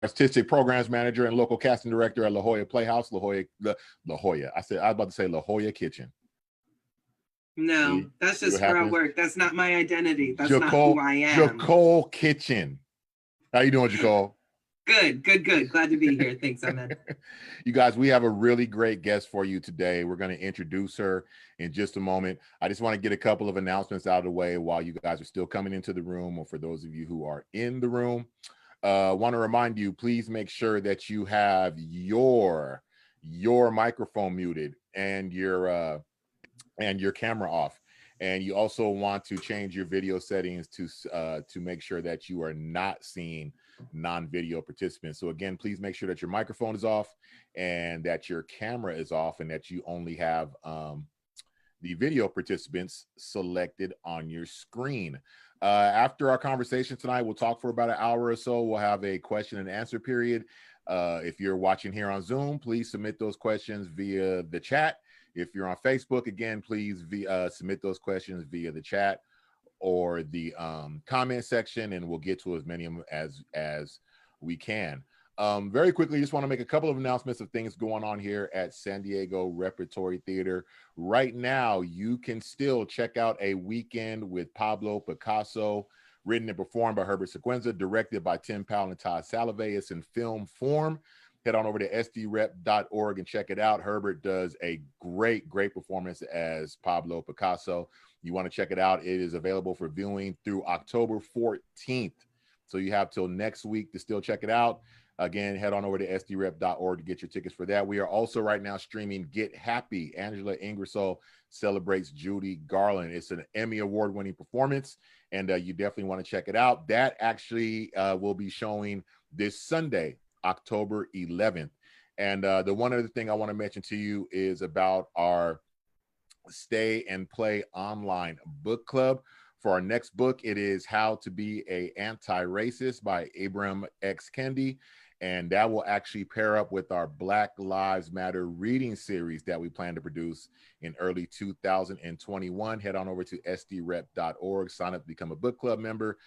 Artistic Programs Manager and Local Casting Director at La Jolla Playhouse. La Jolla. I was about to say La Jolla Kitchen. No, that's just where I work. That's not my identity. That's not who I am. Karole Kitchen. How you doing, Karole? Good. Glad to be here. Thanks, Ahmed. You guys, we have a really great guest for you today. We're going to introduce her in just a moment. I just want to get a couple of announcements out of the way while you guys are still coming into the room, or for those of you who are in the room. Want to remind you, please make sure that you have your microphone muted and your camera off. And you also want to change your video settings to make sure that you are not seeing non-video participants. So again, please make sure that your microphone is off and that your camera is off, and that you only have the video participants selected on your screen. After our conversation tonight, we'll talk for about an hour or so. We'll have a question and answer period. If you're watching here on Zoom, please submit those questions via the chat. If you're on Facebook, again, please submit those questions via the chat or the comment section, and we'll get to as many of them as we can. Very quickly, just want to make a couple of announcements of things going on here at San Diego Repertory Theatre. Right now, you can still check out A Weekend with Pablo Picasso, written and performed by Herbert Sequenza, directed by Tim Powell and Todd Salovey. It's in film form. Head on over to sdrep.org and check it out. Herbert does a great performance as Pablo Picasso. You want to check it out. It is available for viewing through October 14th. So you have till next week to still check it out. Again, head on over to sdrep.org to get your tickets for that. We are also right now streaming Get Happy. Angela Ingersoll celebrates Judy Garland. It's an Emmy Award-winning performance, and you definitely want to check it out. That actually will be showing this Sunday, October 11th. And the one other thing I want to mention to you is about our Stay and Play online book club. For our next book, it is How to Be a Anti-Racist by Ibram X. Kendi. And that will actually pair up with our Black Lives Matter reading series that we plan to produce in early 2021. Head on over to sdrep.org, sign up to become a book club member.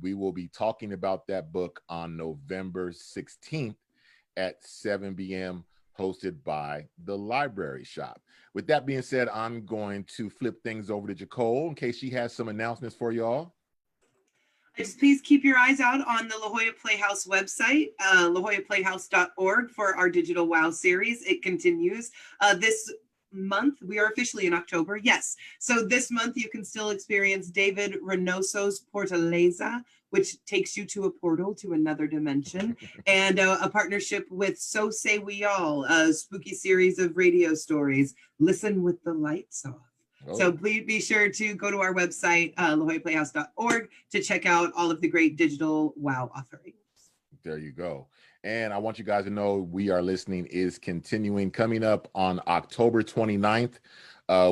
We will be talking about that book on November 16th at 7 p.m., hosted by the Library Shop. With that being said, I'm going to flip things over to Karole in case she has some announcements for y'all. Just please keep your eyes out on the La Jolla Playhouse website, lajollaplayhouse.org, for our Digital Wow series. It continues this month. We are officially in October. Yes. So this month you can still experience David Reynoso's Portaleza, which takes you to a portal to another dimension, and a partnership with So Say We All, a spooky series of radio stories. Listen with the lights off. Oh. So please be sure to go to our website, lajollaplayhouse.org, to check out all of the great digital wow offerings. There you go. And I want you guys to know We Are Listening is continuing, coming up on October 29th.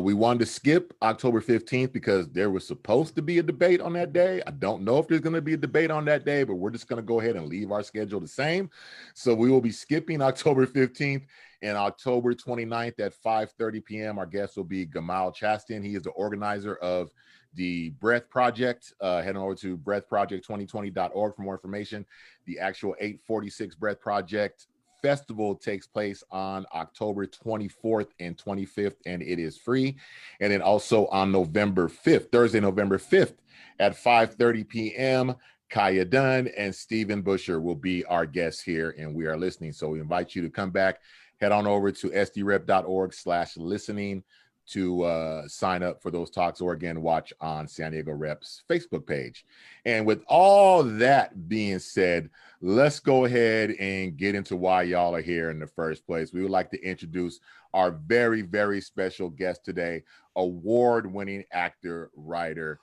We wanted to skip October 15th because there was supposed to be a debate on that day. I don't know if there's going to be a debate on that day, but we're just going to go ahead and leave our schedule the same. So we will be skipping October 15th, and October 29th at 5:30 p.m. Our guest will be Gamal Chastin. He is the organizer of the Breath Project. Head on over to breathproject2020.org for more information. The actual 846 Breath Project Festival takes place on October 24th and 25th, and it is free. And then also on November 5th, Thursday, November 5th at 5:30 p.m., Kaya Dunn and Stephen Busher will be our guests here, and We Are Listening. So we invite you to come back. Head on over to sdrep.org/listening to sign up for those talks, or again, watch on San Diego Rep's Facebook page. And with all that being said, let's go ahead and get into why y'all are here in the first place. We would like to introduce our very, very special guest today, award-winning actor, writer,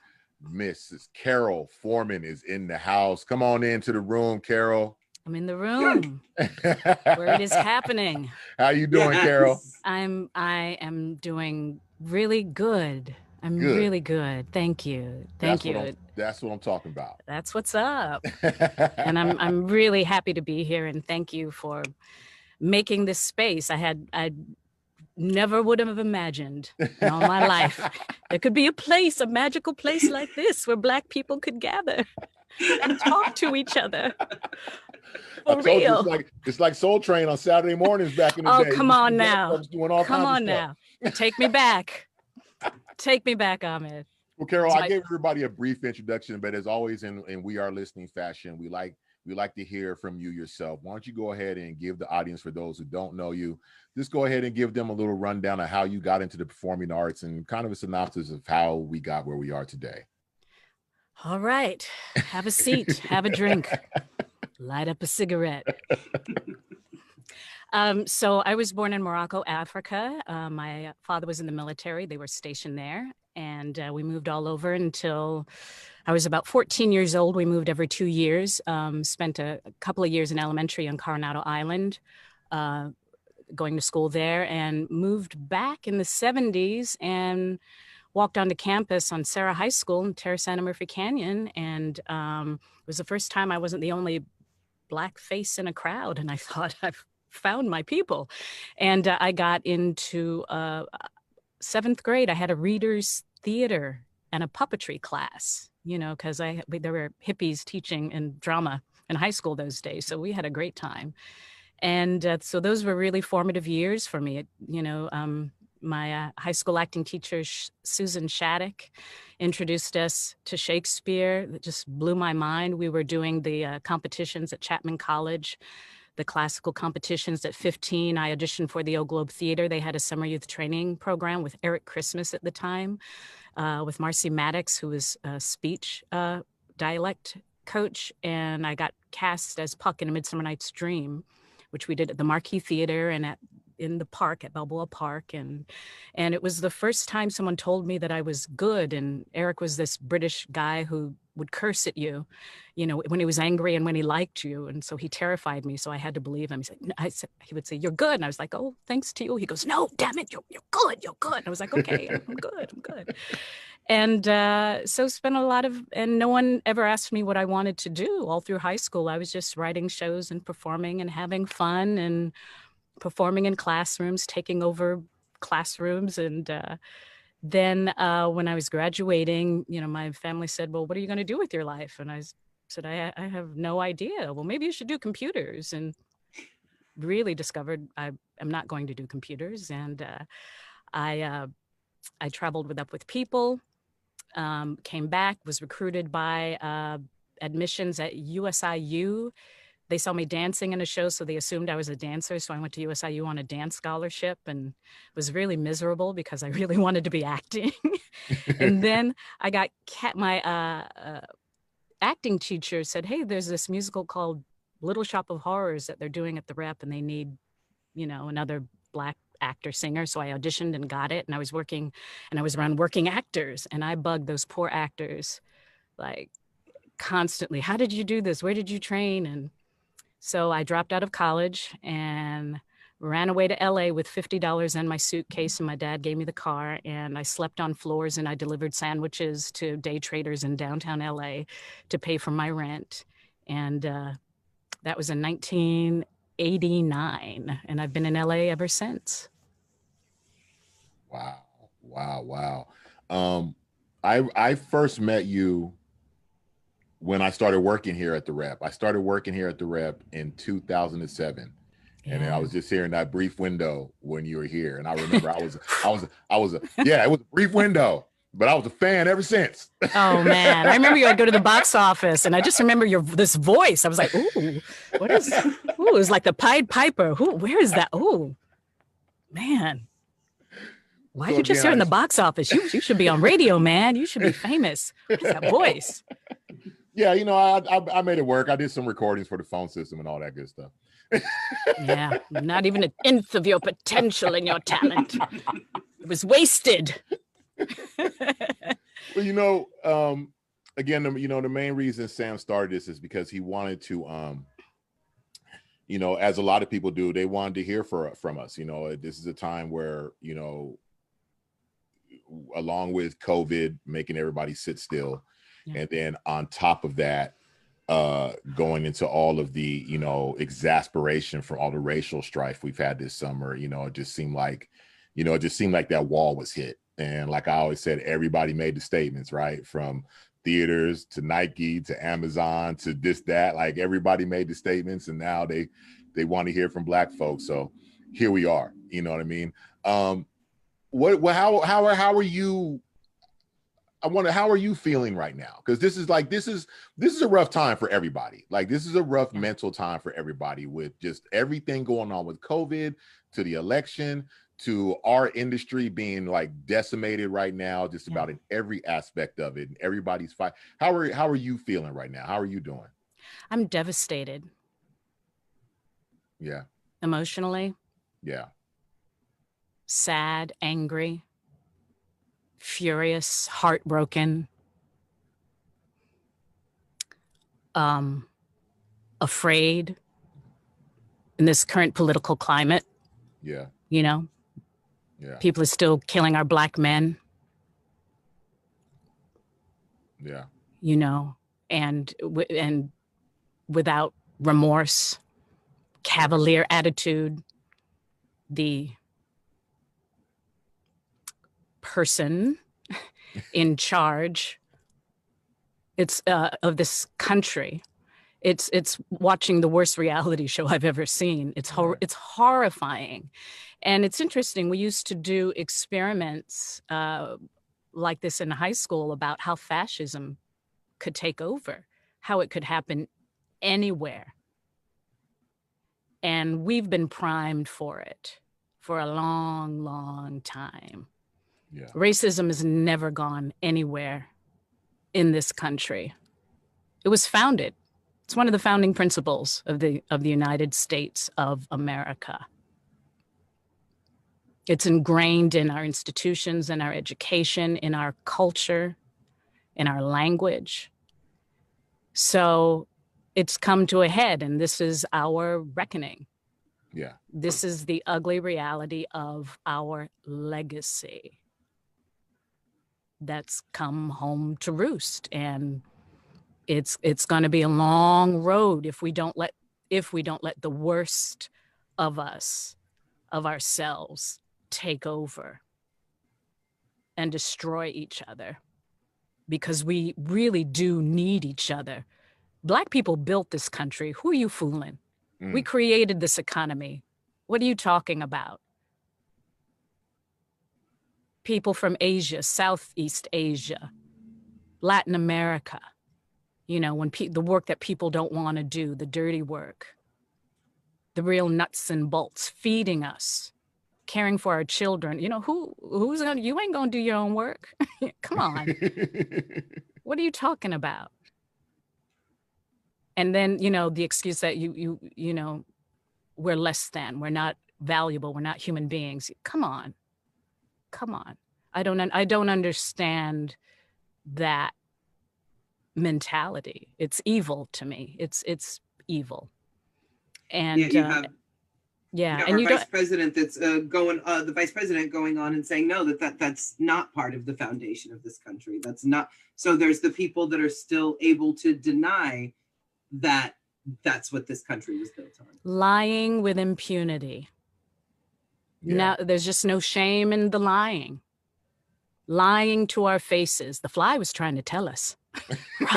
Mrs. Carol Foreman is in the house. Come on into the room, Carol. I'm in the room where it is happening. How you doing, yes. Carol? I am doing really good. I'm really good. Thank you. Thank you. That's what I'm talking about. That's what's up. And I'm really happy to be here, and thank you for making this space. I never would have imagined in all my life there could be a magical place like this where Black people could gather. and talk to each other. I For told you, real. it's like Soul Train on Saturday mornings back in the Oh, day. come on now. Doing all Come kinds on of stuff. now. Take me back. Take me back, Ahmed. Well, Carol, So I gave everybody a brief introduction, but as always in We Are Listening fashion, we like to hear from you yourself. Why don't you go ahead and give the audience, for those who don't know you, just go ahead and give them a little rundown of how you got into the performing arts and kind of a synopsis of how we got where we are today. All right. Have a seat. Have a drink. Light up a cigarette. So I was born in Morocco, Africa. My father was in the military. They were stationed there. And we moved all over until I was about 14 years old. We moved every 2 years, spent a couple of years in elementary on Coronado Island, going to school there, and moved back in the 70s and walked onto campus on Sarah High School in Terra Santa Murphy Canyon. And it was the first time I wasn't the only Black face in a crowd. And I thought, I've found my people. And I got into 7th grade. I had a reader's theater and a puppetry class, you know, because there were hippies teaching in drama in high school those days. So we had a great time. And so those were really formative years for me. My high school acting teacher, Susan Shattuck, introduced us to Shakespeare. That just blew my mind. We were doing the competitions at Chapman College, the classical competitions. At 15, I auditioned for the Old Globe Theater. They had a summer youth training program with Eric Christmas at the time, with Marcy Maddox, who was a speech dialect coach. And I got cast as Puck in A Midsummer Night's Dream, which we did at the Marquis Theater and in the park at Balboa Park. And it was the first time someone told me that I was good. And Eric was this British guy who would curse at you, you know, when he was angry and when he liked you. And so he terrified me. So I had to believe him. He would say, "You're good." And I was like, "Oh, thanks to you." He goes, "No, damn it. You're good. You're good." And I was like, "Okay, I'm good. I'm good." And so spent a lot of, and no one ever asked me what I wanted to do all through high school. I was just writing shows and performing and having fun and performing in classrooms, taking over classrooms. And then when I was graduating, you know, my family said, "Well, what are you going to do with your life?" And I said, I have no idea. "Well, maybe you should do computers." And really discovered I am not going to do computers. And I traveled with People, came back, was recruited by admissions at USIU. They saw me dancing in a show, so they assumed I was a dancer. So I went to USIU on a dance scholarship and was really miserable because I really wanted to be acting. And then I got my acting teacher said, "Hey, there's this musical called Little Shop of Horrors that they're doing at the Rep, and they need, you know, another Black actor singer." So I auditioned and got it. And I was working, and I was around working actors, and I bugged those poor actors like constantly. "How did you do this? Where did you train?" And so I dropped out of college and ran away to LA with $50 in my suitcase, and my dad gave me the car, and I slept on floors and I delivered sandwiches to day traders in downtown LA to pay for my rent. And that was in 1989, and I've been in LA ever since. Wow. I first met you when I started working here at the Rep. I started working here at the Rep in 2007. Yeah. And then I was just here in that brief window when you were here. And I remember it was a brief window, but I was a fan ever since. Oh man. I remember you would go to the box office, and I just remember this voice. I was like, "Ooh, what is, it was like the Pied Piper. Where is that? Oh man. Why are you just here in the box office? You should be on radio, man. You should be famous. What is that voice?" Yeah, you know, I made it work. I did some recordings for the phone system and all that good stuff. Yeah, not even an nth of your potential and your talent. It was wasted. Well, you know, again, the main reason Sam started this is because he wanted to, you know, as a lot of people do, they wanted to hear from us. You know, this is a time where, you know, along with COVID making everybody sit still, and then on top of that, going into all of the, you know, exasperation from all the racial strife we've had this summer, you know, it just seemed like that wall was hit. And like I always said, everybody made the statements, right? From theaters to Nike to Amazon to this, that. Like everybody made the statements, and now they want to hear from Black folks. So here we are. You know what I mean? How are you? I wonder, how are you feeling right now? Because this is a rough time for everybody. Like this is a rough mental time for everybody, with just everything going on with COVID, to the election, to our industry being like decimated right now, just about in every aspect of it, and everybody's fight. How are you feeling right now? How are you doing? I'm devastated. Yeah. Emotionally. Yeah. Sad, angry, furious, heartbroken, afraid in this current political climate. Yeah. You know, yeah. People are still killing our Black men. Yeah. You know, and without remorse, cavalier attitude. The person in charge of this country, it's watching the worst reality show I've ever seen. It's horrifying. And it's interesting, we used to do experiments like this in high school about how fascism could take over, how it could happen anywhere. And we've been primed for it for a long, long time. Yeah. Racism has never gone anywhere in this country. It was founded. It's one of the founding principles of the United States of America. It's ingrained in our institutions, in our education, in our culture, in our language. So it's come to a head, and this is our reckoning. Yeah. This is the ugly reality of our legacy that's come home to roost. And it's going to be a long road if we don't let the worst of us, of ourselves, take over and destroy each other, because we really do need each other. Black people built this country. Who are you fooling? We created this economy. What are you talking about? People from Asia, Southeast Asia, Latin America, you know, when the work that people don't want to do, the dirty work, the real nuts and bolts, feeding us, caring for our children. You know, you ain't gonna do your own work. Come on. What are you talking about? And then, you know, the excuse that you know, we're less than, we're not valuable, we're not human beings. Come on. I don't understand that mentality. It's evil to me. It's evil. And and the vice president going on and saying no, that's not part of the foundation of this country. That's not. So there's the people that are still able to deny that that's what this country was built on. Lying with impunity. Yeah. Now there's just no shame in the lying to our faces. The fly was trying to tell us, run.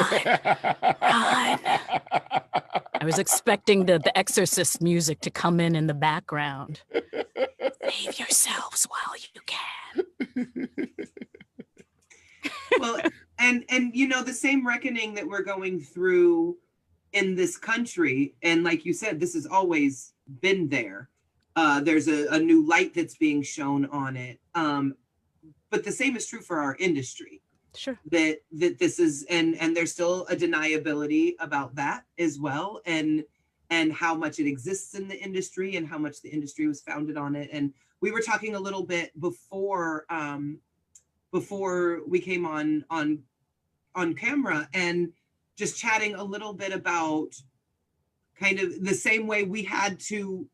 I was expecting the Exorcist music to come in the background. Save yourselves while you can. Well, and you know, the same reckoning that we're going through in this country, and like you said, this has always been there. There's a new light that's being shown on it. But the same is true for our industry. Sure. That this is, and there's still a deniability about that as well, and how much it exists in the industry and how much the industry was founded on it. And we were talking a little bit before we came on camera, and just chatting a little bit about kind of the same way we had to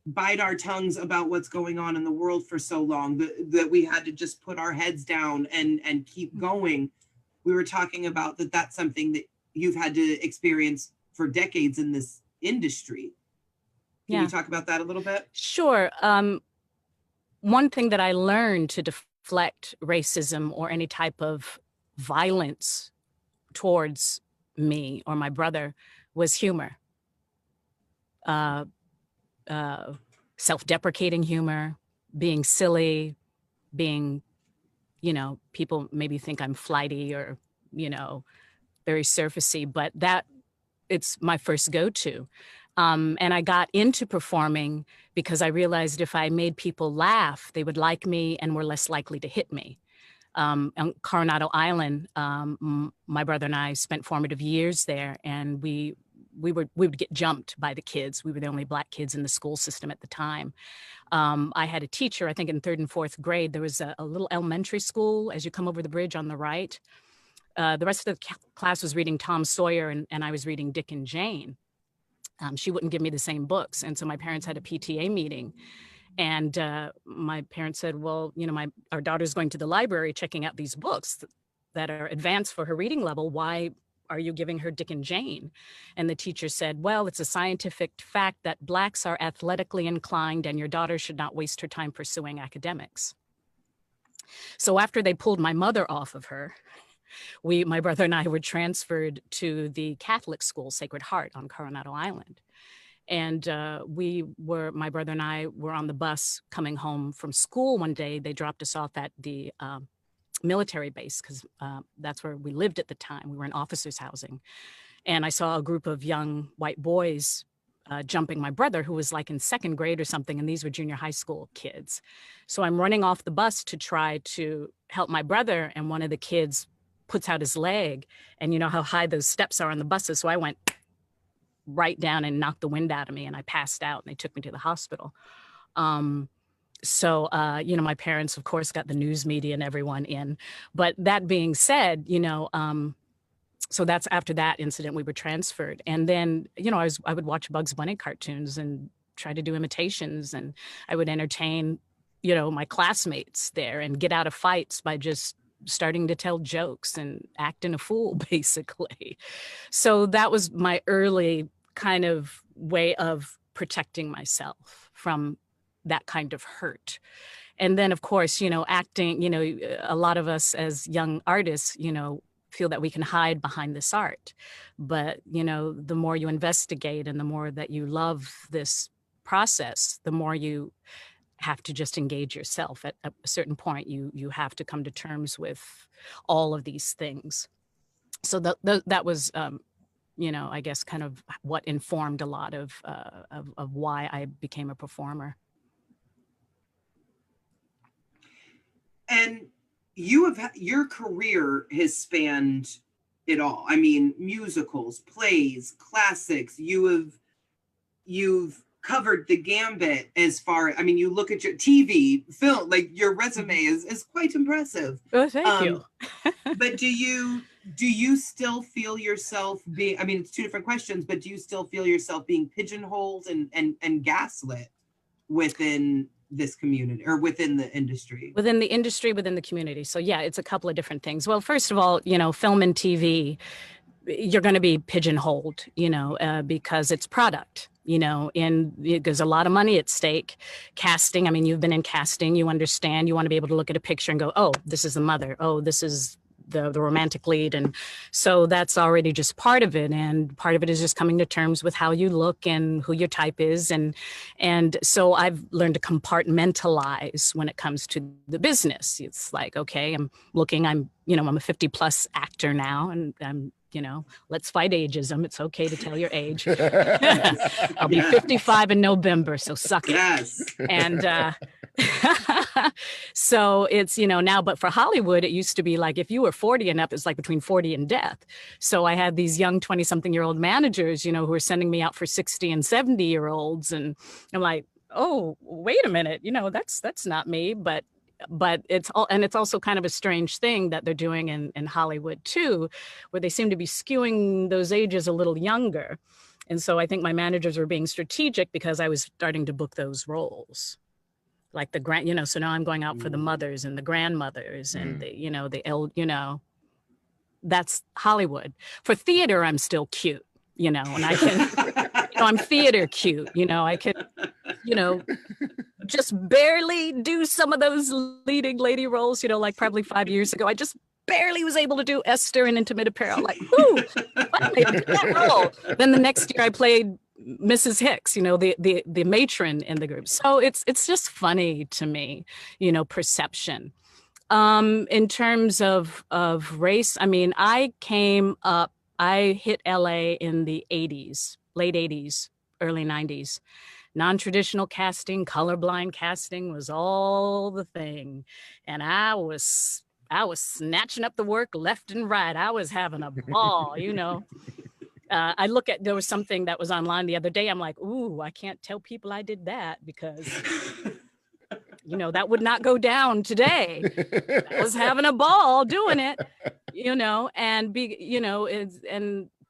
bite our tongues about what's going on in the world for so long, that we had to just put our heads down and keep going. We were talking about that's something that you've had to experience for decades in this industry. Can you talk about that a little bit? Sure. One thing that I learned to deflect racism or any type of violence towards me or my brother was humor. Self-deprecating humor, being silly, being, people maybe think I'm flighty or, very surfacey, but it's my first go-to. And I got into performing because I realized if I made people laugh, they would like me and were less likely to hit me. On Coronado Island, my brother and I spent formative years there, and we would get jumped by the kids. We were the only Black kids in the school system at the time. I had a teacher, I think in 3rd and 4th grade, there was a little elementary school as you come over the bridge on the right. The rest of the class was reading Tom Sawyer, and I was reading Dick and Jane. She wouldn't give me the same books. And so my parents had a PTA meeting. And my parents said, well, our daughter's going to the library checking out these books that are advanced for her reading level. Why are you giving her Dick and Jane? And the teacher said, well, it's a scientific fact that Blacks are athletically inclined and your daughter should not waste her time pursuing academics. So after they pulled my mother off of her, my brother and I were transferred to the Catholic school, Sacred Heart on Coronado Island. And my brother and I were on the bus coming home from school one day. They dropped us off at the military base because that's where we lived at the time. We were in officers' housing. And I saw a group of young white boys jumping my brother, who was like in 2nd grade or something. And these were junior high school kids. So I'm running off the bus to try to help my brother. And one of the kids puts out his leg, and you know how high those steps are on the buses. So I went right down and knocked the wind out of me, and I passed out, and they took me to the hospital. My parents, of course, got the news media and everyone in. But that being said, so that's after that incident, we were transferred. And then, I would watch Bugs Bunny cartoons and try to do imitations, and I would entertain, my classmates there and get out of fights by just starting to tell jokes and acting a fool, basically. So that was my early kind of way of protecting myself from that kind of hurt. And then, of course, acting, a lot of us as young artists, feel that we can hide behind this art. But, the more you investigate and the more that you love this process, the more you have to just engage yourself. At a certain point, you have to come to terms with all of these things. So that was, I guess, kind of what informed a lot of why I became a performer. And your career has spanned it all. I mean, musicals, plays, classics. You've covered the gambit as far, you look at your TV, film, like your resume is quite impressive. Oh, thank you. But do you still feel yourself being, it's 2 different questions, but do you still feel yourself being pigeonholed and gaslit within this community or within the industry? Within the industry, within the community. So yeah, it's a couple of different things. Well, first of all, film and TV, you're going to be pigeonholed, because it's product. And there's a lot of money at stake. Casting, you've been in casting, you understand, you want to be able to look at a picture and go, oh, this is the mother. Oh, this is the romantic lead. And so that's already just part of it. And part of it is just coming to terms with how you look and who your type is. And so I've learned to compartmentalize when it comes to the business. It's like, okay, I'm a 50+ actor now, and I'm, let's fight ageism. It's okay to tell your age. I'll be 55 in November, so suck it. Yes. And so it's, now, but for Hollywood, it used to be like, if you were 40 and up, it's like between 40 and death. So I had these young 20-something-year-old managers, who were sending me out for 60 and 70-year-olds. And I'm like, oh, wait a minute, that's not me. But it's also kind of a strange thing that they're doing in Hollywood too, where they seem to be skewing those ages a little younger. And so I think my managers were being strategic because I was starting to book those roles. Like the so now I'm going out for the mothers and the grandmothers and that's Hollywood. For theater, I'm still cute, and I can, I'm theater cute, I could, just barely do some of those leading lady roles, like probably 5 years ago. I just barely was able to do Esther in Intimate Apparel. Like, whoo, finally I did that role. Then the next year I played Mrs. Hicks, you know, the matron in the group. So it's just funny to me, you know, perception. In terms of race, I mean, I hit LA in the 80s, late 80s, early 90s. Non-traditional casting, colorblind casting was all the thing. And I was snatching up the work left and right. I was having a ball, you know. There was something that was online the other day. I'm like, ooh, I can't tell people I did that because, you know, that would not go down today. I was having a ball doing it, you know, and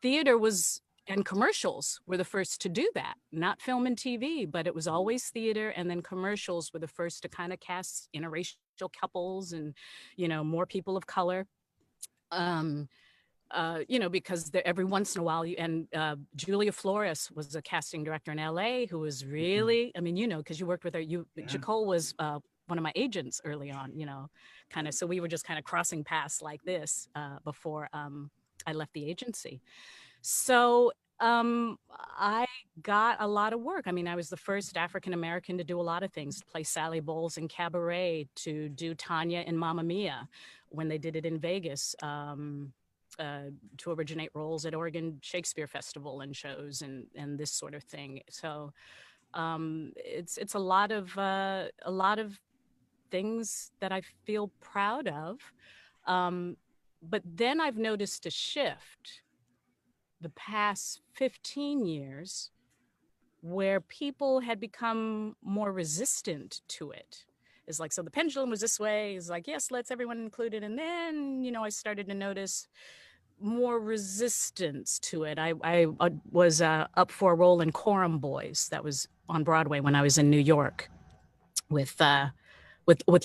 theater and commercials were the first to do that, not film and TV, but it was always theater. And then commercials were the first to kind of cast interracial couples and, you know, more people of color. You know, because every once in a while, Julia Flores was a casting director in LA who was really, I mean, you know, because you worked with her, Jacole was one of my agents early on, you know, kind of, so we were just kind of crossing paths like this before I left the agency. So I got a lot of work. I mean, I was the first African-American to do a lot of things, to play Sally Bowles in Cabaret, to do Tanya in Mamma Mia when they did it in Vegas, to originate roles at Oregon Shakespeare Festival and shows and this sort of thing. So it's a lot of things that I feel proud of. But then I've noticed a shift the past 15 years where people had become more resistant to it. It's like, so the pendulum was this way. It's like, yes, let's everyone include it. And then, you know, I started to notice more resistance to it. I was up for a role in Quorum Boys that was on Broadway when I was in New York with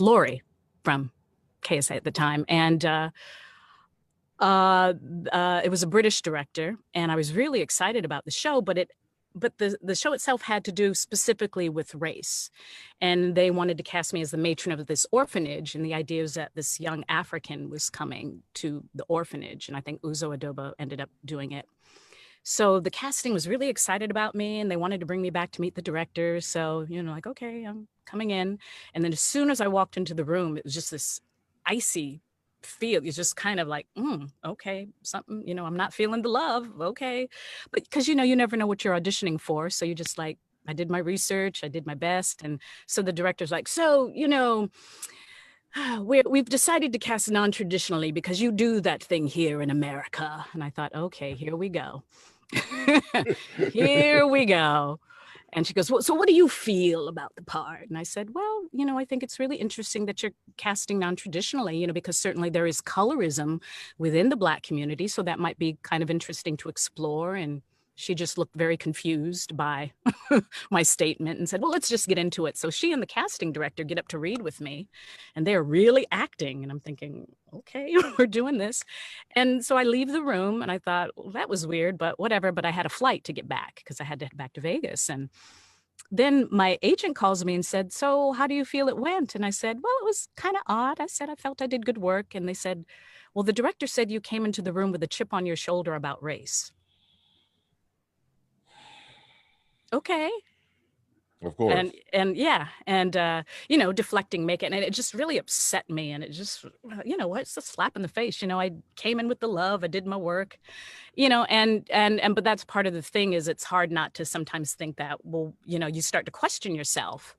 Laurie from KSA at the time. And it was a British director, and I was really excited about the show, but the show itself had to do specifically with race. And they wanted to cast me as the matron of this orphanage. And the idea was that this young African was coming to the orphanage. And I think Uzo Adoba ended up doing it. So the casting was really excited about me, and they wanted to bring me back to meet the director. So, you know, like, okay, I'm coming in. And then as soon as I walked into the room, it was just this icy feel. It's just kind of like, okay, something, you know, I'm not feeling the love. Okay. But because, you know, you never know what you're auditioning for. So you just like, I did my research, I did my best. And so the director's like, so, you know, we've decided to cast non-traditionally because you do that thing here in America. And I thought, okay, here we go. Here we go. And she goes, well, so what do you feel about the part? And I said, well, you know, I think it's really interesting that you're casting non-traditionally, you know, because certainly there is colorism within the Black community. So that might be kind of interesting to explore. And she just looked very confused by my statement and said, well, let's just get into it. So she and the casting director get up to read with me, and they're really acting. And I'm thinking, okay, we're doing this. And so I leave the room, and I thought, well, that was weird, but whatever. But I had a flight to get back because I had to head back to Vegas. And then my agent calls me and said, so how do you feel it went? And I said, well, it was kind of odd. I said, I felt I did good work. And they said, well, the director said you came into the room with a chip on your shoulder about race. Okay. Of course. And yeah. And, you know, deflecting makeup. And it just really upset me. And it just, you know, it's a slap in the face. You know, I came in with the love. I did my work, you know, but that's part of the thing is it's hard not to sometimes think that, well, you know, you start to question yourself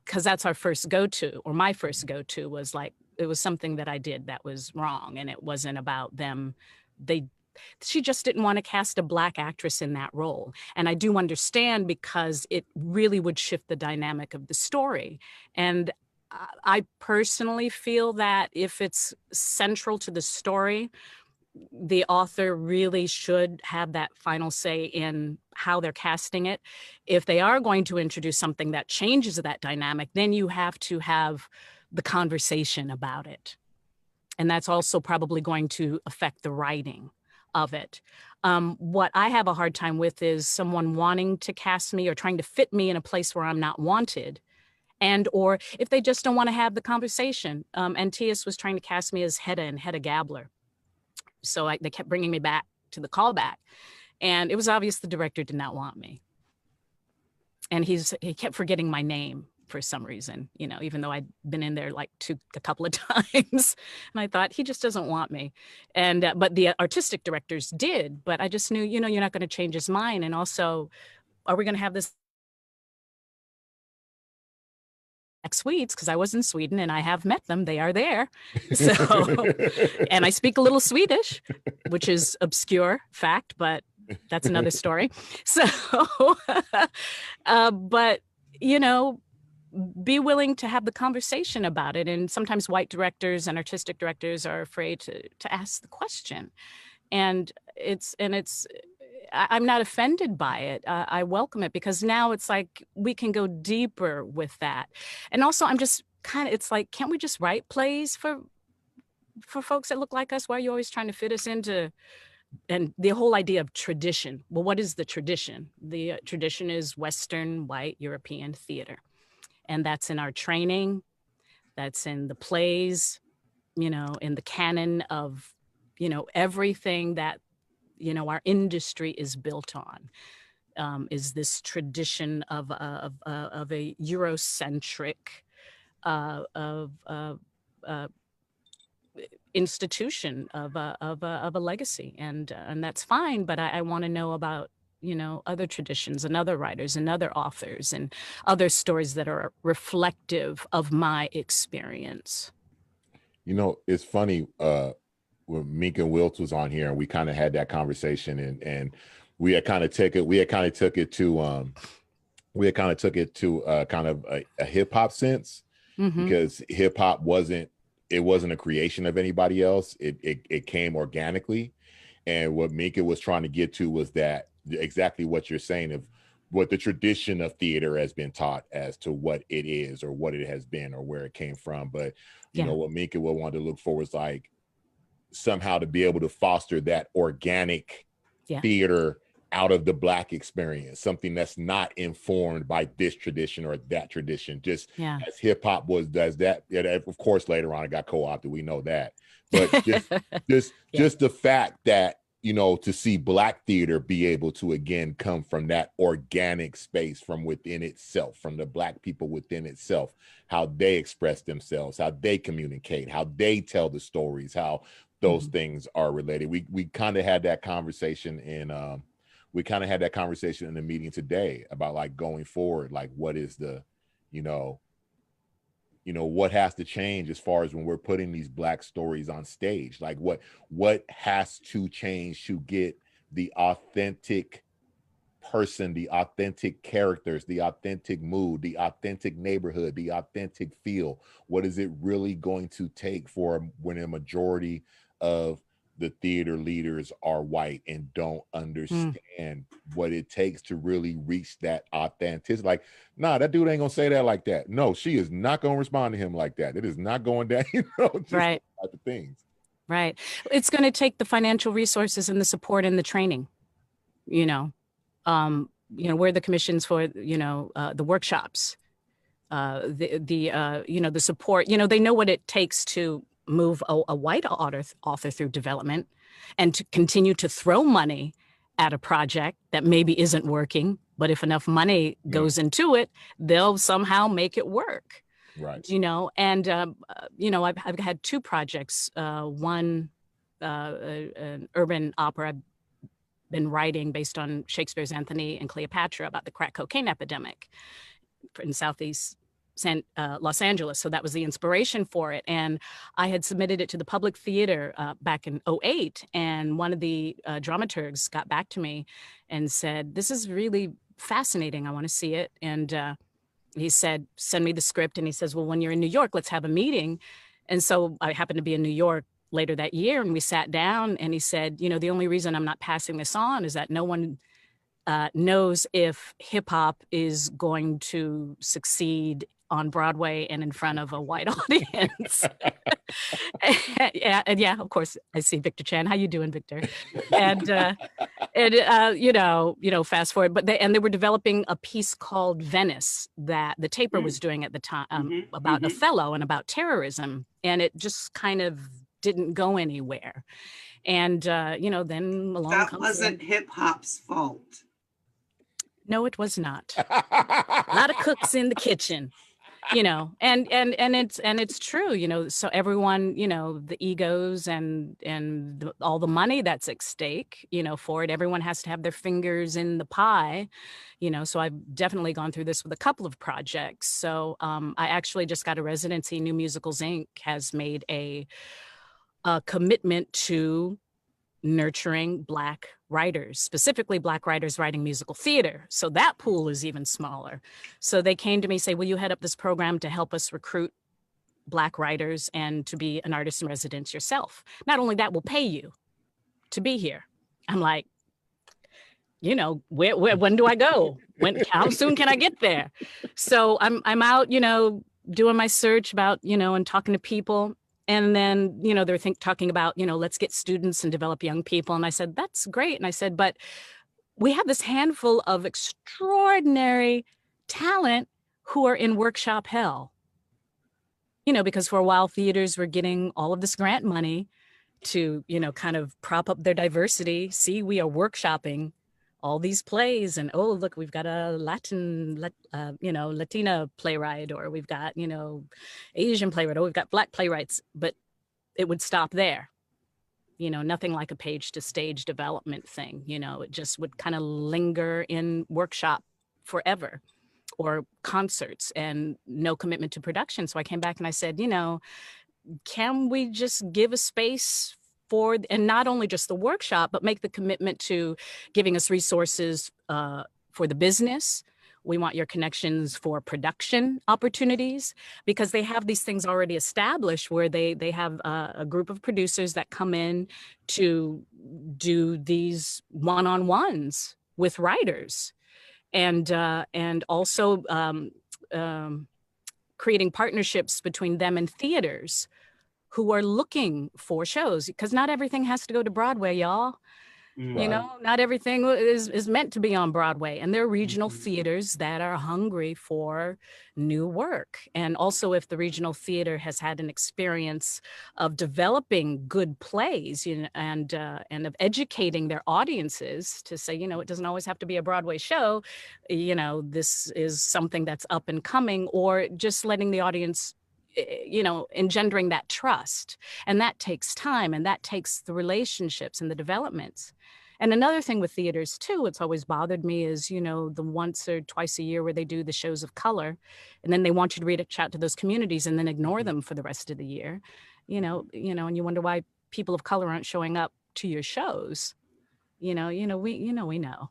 because that's our first go-to, or my first go-to was like, it was something that I did that was wrong. And it wasn't about them. She just didn't want to cast a Black actress in that role. And I do understand because it really would shift the dynamic of the story. And I personally feel that if it's central to the story, the author really should have that final say in how they're casting it. If they are going to introduce something that changes that dynamic, then you have to have the conversation about it. And that's also probably going to affect the writing of it. What I have a hard time with is someone wanting to cast me or trying to fit me in a place where I'm not wanted and or if they just don't want to have the conversation. Antias was trying to cast me as Hedda and Hedda Gabler. So they kept bringing me back to the callback. And it was obvious the director did not want me. And he kept forgetting my name for some reason, you know, even though I'd been in there like a couple of times. And I thought, he just doesn't want me. And but the artistic directors did. But I just knew, you know, you're not going to change his mind. And also, are we going to have this Swedes, because I was in Sweden and I have met them. They are there. So, and I speak a little Swedish, which is obscure fact, but that's another story. So, but, you know, be willing to have the conversation about it. And sometimes white directors and artistic directors are afraid to ask the question. And I'm not offended by it. I welcome it, because now it's like we can go deeper with that. And also, I'm just it's like, can't we just write plays for folks that look like us? Why are you always trying to fit us into, and the whole idea of tradition? Well, what is the tradition? The tradition is Western, white, European theater. And that's in our training. That's in the plays, you know, in the canon of, you know, everything that, you know, our industry is built on, is this tradition of a Eurocentric institution of a legacy, and that's fine. But I want to know about, you know, other traditions and other writers and other authors and other stories that are reflective of my experience. You know, it's funny. When Minka Wiltz was on here, and we kind of had that conversation, and we had kind of took it to kind of a hip hop sense, because hip hop wasn't a creation of anybody else. It came organically. And what Minka was trying to get to was that exactly what you're saying, of what the tradition of theater has been taught as to what it is or what it has been or where it came from. But you know, what Minka will want to look for is like somehow to be able to foster that organic theater out of the Black experience, something that's not informed by this tradition or that tradition, just as hip hop does that. Of course, later on it got co-opted, we know that, but just the fact that, you know, to see Black theater be able to again come from that organic space from within itself, from the Black people within itself, how they express themselves, how they communicate, how they tell the stories, how those things are related. We kind of had that conversation in the meeting today about like going forward, like what is the, you know, what has to change as far as when we're putting these Black stories on stage, like what has to change to get the authentic person, the authentic characters, the authentic mood, the authentic neighborhood, the authentic feel. What is it really going to take for when a majority of the theater leaders are white and don't understand what it takes to really reach that authenticity? Like, nah, that dude ain't gonna say that like that. No, she is not gonna respond to him like that. It is not going down, you know, just right. type of things. Right. It's going to take the financial resources and the support and the training, you know, where the commissions for, you know, the workshops, you know, the support, you know, they know what it takes to move a white author through development and to continue to throw money at a project that maybe isn't working, but if enough money goes into it, they'll somehow make it work. Right. You know, and, you know, I've had two projects, one, an urban opera I've been writing based on Shakespeare's Antony and Cleopatra about the crack cocaine epidemic in Southeast Los Angeles. So that was the inspiration for it. And I had submitted it to the Public Theater back in 2008. And one of the dramaturgs got back to me and said, this is really fascinating. I want to see it. And he said, send me the script. And he says, well, when you're in New York, let's have a meeting. And so I happened to be in New York later that year, and we sat down, and he said, you know, the only reason I'm not passing this on is that no one knows if hip hop is going to succeed on Broadway and in front of a white audience. Yeah, of course, I see Victor Chan. How you doing, Victor? And fast forward, but they were developing a piece called Venice that the Taper was doing at the time about Othello and about terrorism, and it just kind of didn't go anywhere. And then along that wasn't hip hop's fault. No, it was not. A lot of cooks in the kitchen, and it's true, so everyone, the egos and all the money that's at stake, for it, everyone has to have their fingers in the pie, so I've definitely gone through this with a couple of projects. So I actually just got a residency. New Musicals Inc. has made a commitment to nurturing Black writers, specifically Black writers writing musical theater. So that pool is even smaller. So they came to me, say, will you head up this program to help us recruit Black writers and to be an artist in residence yourself? Not only that, we'll pay you to be here. I'm like, when do I go? How soon can I get there? So I'm out, doing my search about, and talking to people. And then, they're talking about, let's get students and develop young people. And I said, that's great. And I said, but we have this handful of extraordinary talent who are in workshop hell. Because for a while, theaters were getting all of this grant money to, kind of prop up their diversity. See, we are workshopping all these plays, and oh, look, we've got a Latina playwright, or we've got, Asian playwright, or we've got Black playwrights, but it would stop there. Nothing like a page to stage development thing, it just would kind of linger in workshop forever, or concerts, and no commitment to production. So I came back and I said, can we just give a space for, and not only just the workshop, but make the commitment to giving us resources for the business. We want your connections for production opportunities, because they have these things already established where they have a group of producers that come in to do these one-on-ones with writers, and also creating partnerships between them and theaters who are looking for shows, because not everything has to go to Broadway, y'all. Right. Not everything is meant to be on Broadway. And there are regional theaters that are hungry for new work. And also, if the regional theater has had an experience of developing good plays, and of educating their audiences to say, it doesn't always have to be a Broadway show, this is something that's up and coming, or just letting the audience, engendering that trust. And that takes time, and that takes the relationships and the developments. And another thing with theaters too, it's always bothered me is, the once or twice a year where they do the shows of color, and then they want you to reach out to those communities and then ignore them for the rest of the year, and you wonder why people of color aren't showing up to your shows. We know.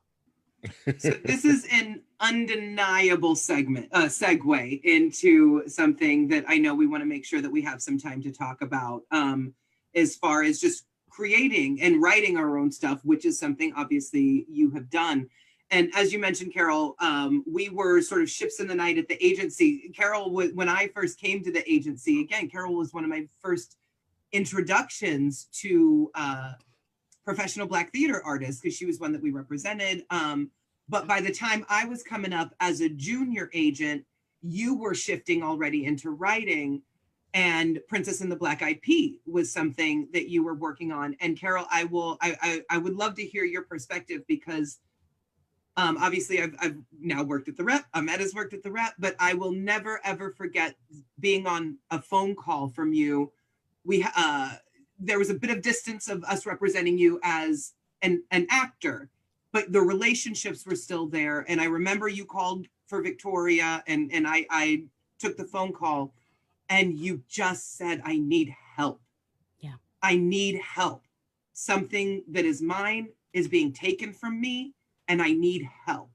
So this is an undeniable segue into something that I know we want to make sure that we have some time to talk about, as far as just creating and writing our own stuff, which is something obviously you have done. And as you mentioned, Carol, we were sort of ships in the night at the agency. Carol, when I first came to the agency, again, Carol was one of my first introductions to professional Black theater artists, because she was one that we represented. But by the time I was coming up as a junior agent, you were shifting already into writing, and Princess and the Black Eyed Pea was something that you were working on. And Carol, I would love to hear your perspective, because obviously I've now worked at the Rep. Ahmed has worked at the Rep, but I will never, ever forget being on a phone call from you. There was a bit of distance of us representing you as an actor, but the relationships were still there. And I remember you called for Victoria, and I took the phone call, and you just said, I need help. Yeah. I need help. Something that is mine is being taken from me, and I need help.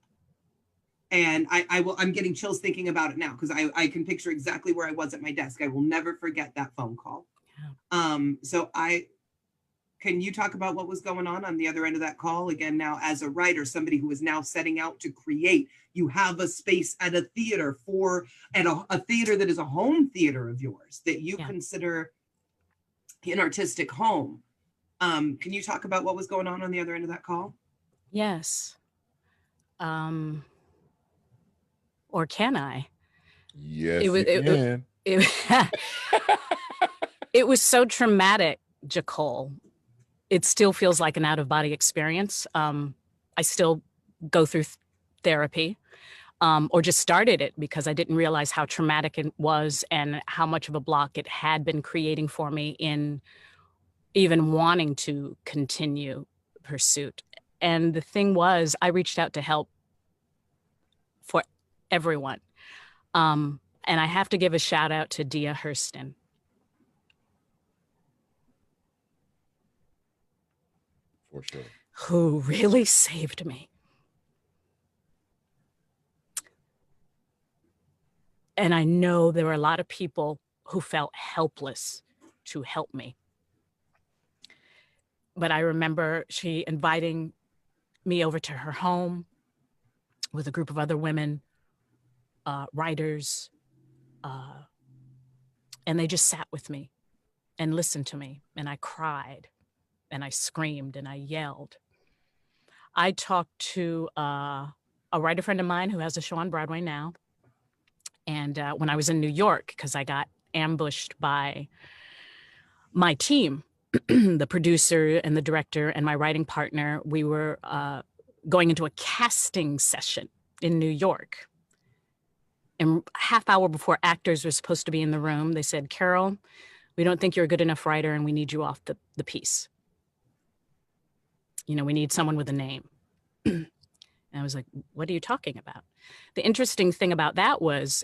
And I'm getting chills thinking about it now, because I can picture exactly where I was at my desk. I will never forget that phone call. Yeah. So Can you talk about what was going on the other end of that call? Again, now as a writer, somebody who is now setting out to create, you have a space at a theater a theater that is a home theater of yours that you consider an artistic home. Can you talk about what was going on the other end of that call? Yes. Or can I? Yes, you can. It was so traumatic, Jacole. It still feels like an out-of-body experience. I still go through therapy, or just started it because I didn't realize how traumatic it was and how much of a block it had been creating for me in even wanting to continue pursuit. And the thing was, I reached out to help for everyone. And I have to give a shout out to Dia Hurston. For sure. Who really saved me. And I know there were a lot of people who felt helpless to help me. But I remember she inviting me over to her home with a group of other women, writers, and they just sat with me and listened to me. And I cried and I screamed and I yelled. I talked to a writer friend of mine who has a show on Broadway now. And when I was in New York, because I got ambushed by my team, the producer and the director and my writing partner, we were going into a casting session in New York. And half hour before actors were supposed to be in the room, they said, Carol, we don't think you're a good enough writer and we need you off the piece. You know, we need someone with a name. And I was like, what are you talking about? The interesting thing about that was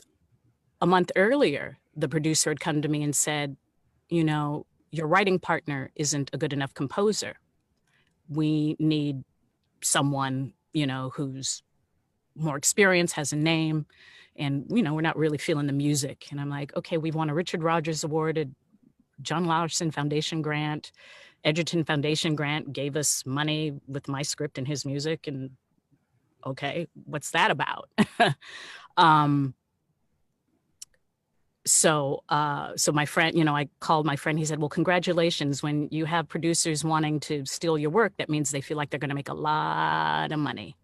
a month earlier, the producer had come to me and said, you know, your writing partner isn't a good enough composer. We need someone, you know, who's more experienced, has a name, and, you know, we're not really feeling the music. And I'm like, okay, we've won a Richard Rogers Award, a John Larson Foundation grant, Edgerton Foundation grant, gave us money with my script and his music. And okay, what's that about? So my friend, you know, I called my friend, he said, well, congratulations. When you have producers wanting to steal your work, that means they feel like they're going to make a lot of money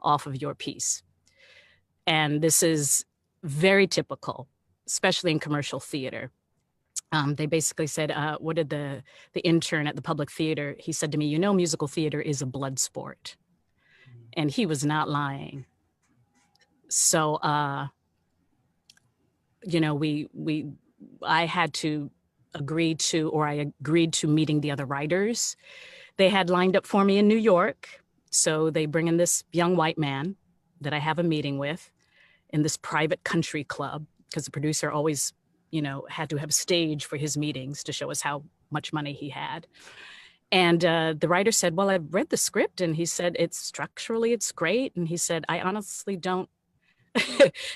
off of your piece. And this is very typical, especially in commercial theater. They basically said, what did the intern at the public theater, he said to me, you know, musical theater is a blood sport. And he was not lying. So, you know, I had to agree to, or I agreed to meeting the other writers. They had lined up for me in New York. So they bring in this young white man that I have a meeting with in this private country club, because the producer always, you know, had to have a stage for his meetings to show us how much money he had. And the writer said, well, I've read the script. And he said, it's great. And he said, I honestly don't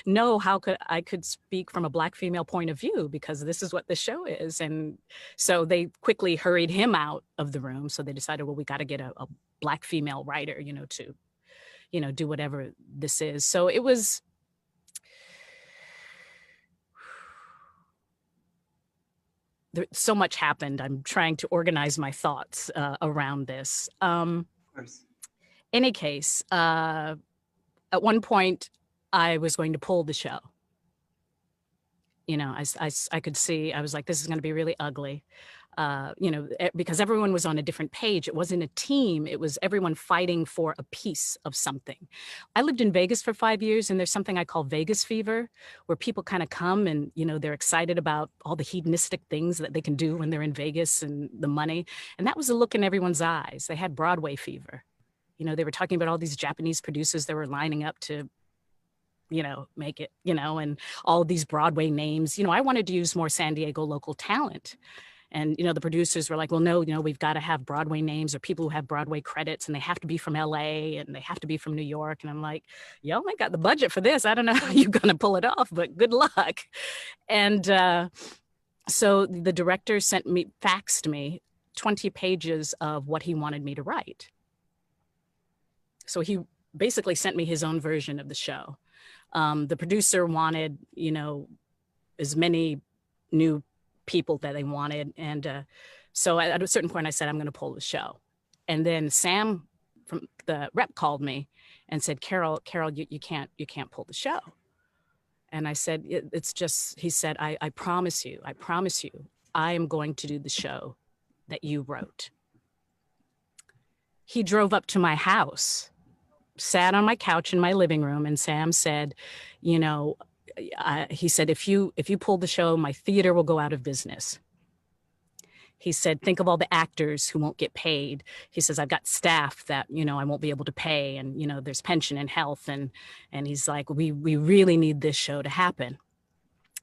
know how I could speak from a Black female point of view, because this is what the show is. And so they quickly hurried him out of the room. So they decided, well, we got to get a Black female writer, you know, to, you know, do whatever this is. So it was, so much happened. I'm trying to organize my thoughts around this. Of course. Any case, at one point, I was going to pull the show. You know, I could see, I was like, this is going to be really ugly. You know, because everyone was on a different page. It wasn't a team. It was everyone fighting for a piece of something. I lived in Vegas for 5 years, and there's something I call Vegas fever, where people kind of come and, you know, they're excited about all the hedonistic things that they can do when they're in Vegas and the money. And that was a look in everyone's eyes. They had Broadway fever. You know, they were talking about all these Japanese producers that were lining up to, you know, make it, you know, and all these Broadway names. You know, I wanted to use more San Diego local talent. And, you know, the producers were like, well, no, you know, we've got to have Broadway names or people who have Broadway credits, and they have to be from LA and they have to be from New York. And I'm like, y'all ain't got the budget for this. I don't know how you're going to pull it off, but good luck. And so the director faxed me 20 pages of what he wanted me to write. So he basically sent me his own version of the show. The producer wanted, you know, as many new people that they wanted. And so at a certain point I said, I'm going to pull the show. And then Sam from the rep called me and said, Carol, you can't pull the show. And I said, it's just, he said, I promise you, I am going to do the show that you wrote. He drove up to my house, sat on my couch in my living room, and Sam said, you know, he said, if you pull the show, my theater will go out of business. He said, think of all the actors who won't get paid. He says, I've got staff that, you know, I won't be able to pay. And, you know, there's pension and health. And he's like, we really need this show to happen.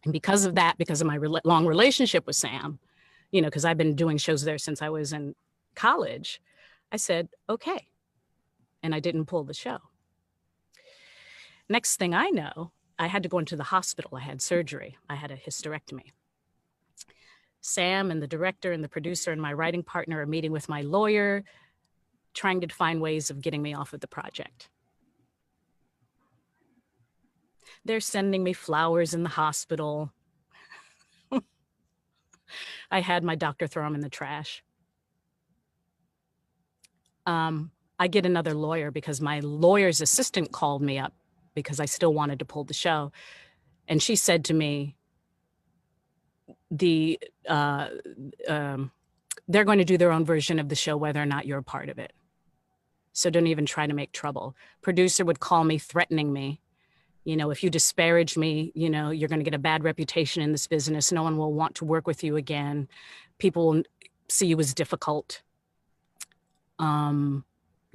And because of that, because of my long relationship with Sam, you know, because I've been doing shows there since I was in college, I said, okay. And I didn't pull the show. Next thing I know, I had to go into the hospital. I had surgery. I had a hysterectomy. Sam and the director and the producer and my writing partner are meeting with my lawyer, trying to find ways of getting me off of the project. They're sending me flowers in the hospital. I had my doctor throw them in the trash. I get another lawyer because my lawyer's assistant called me up because I still wanted to pull the show. And she said to me, they're going to do their own version of the show, whether or not you're a part of it. So don't even try to make trouble. Producer would call me, threatening me. You know, if you disparage me, you know, you're going to get a bad reputation in this business. No one will want to work with you again. People will see you as difficult. You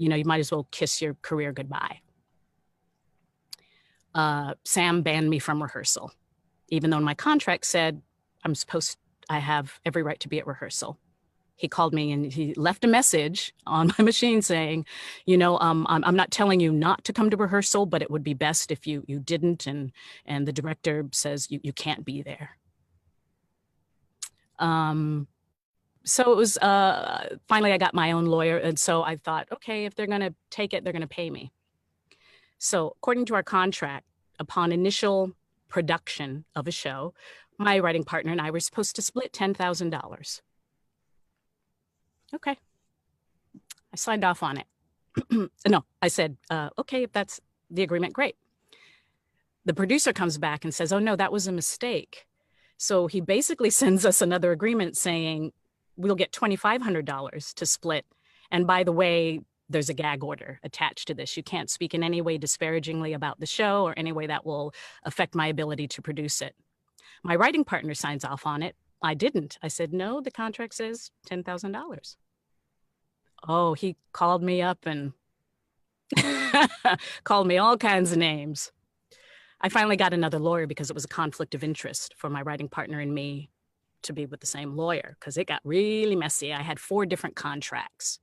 know, you might as well kiss your career goodbye. Sam banned me from rehearsal, even though my contract said I have every right to be at rehearsal. He called me and he left a message on my machine saying, you know, I'm not telling you not to come to rehearsal, but it would be best if you didn't. And the director says you can't be there. So it was, finally I got my own lawyer. And so I thought, okay, if they're going to take it, they're going to pay me. So according to our contract, upon initial production of a show, my writing partner and I were supposed to split $10,000. Okay. I signed off on it. No, I said, okay, if that's the agreement, great. The producer comes back and says, oh no, that was a mistake. So he basically sends us another agreement saying, we'll get $2,500 to split. And by the way, there's a gag order attached to this. You can't speak in any way disparagingly about the show or any way that will affect my ability to produce it. My writing partner signs off on it. I didn't. I said, no, the contract says $10,000. Oh, he called me up and called me all kinds of names. I finally got another lawyer because it was a conflict of interest for my writing partner and me to be with the same lawyer because it got really messy. I had 4 different contracts.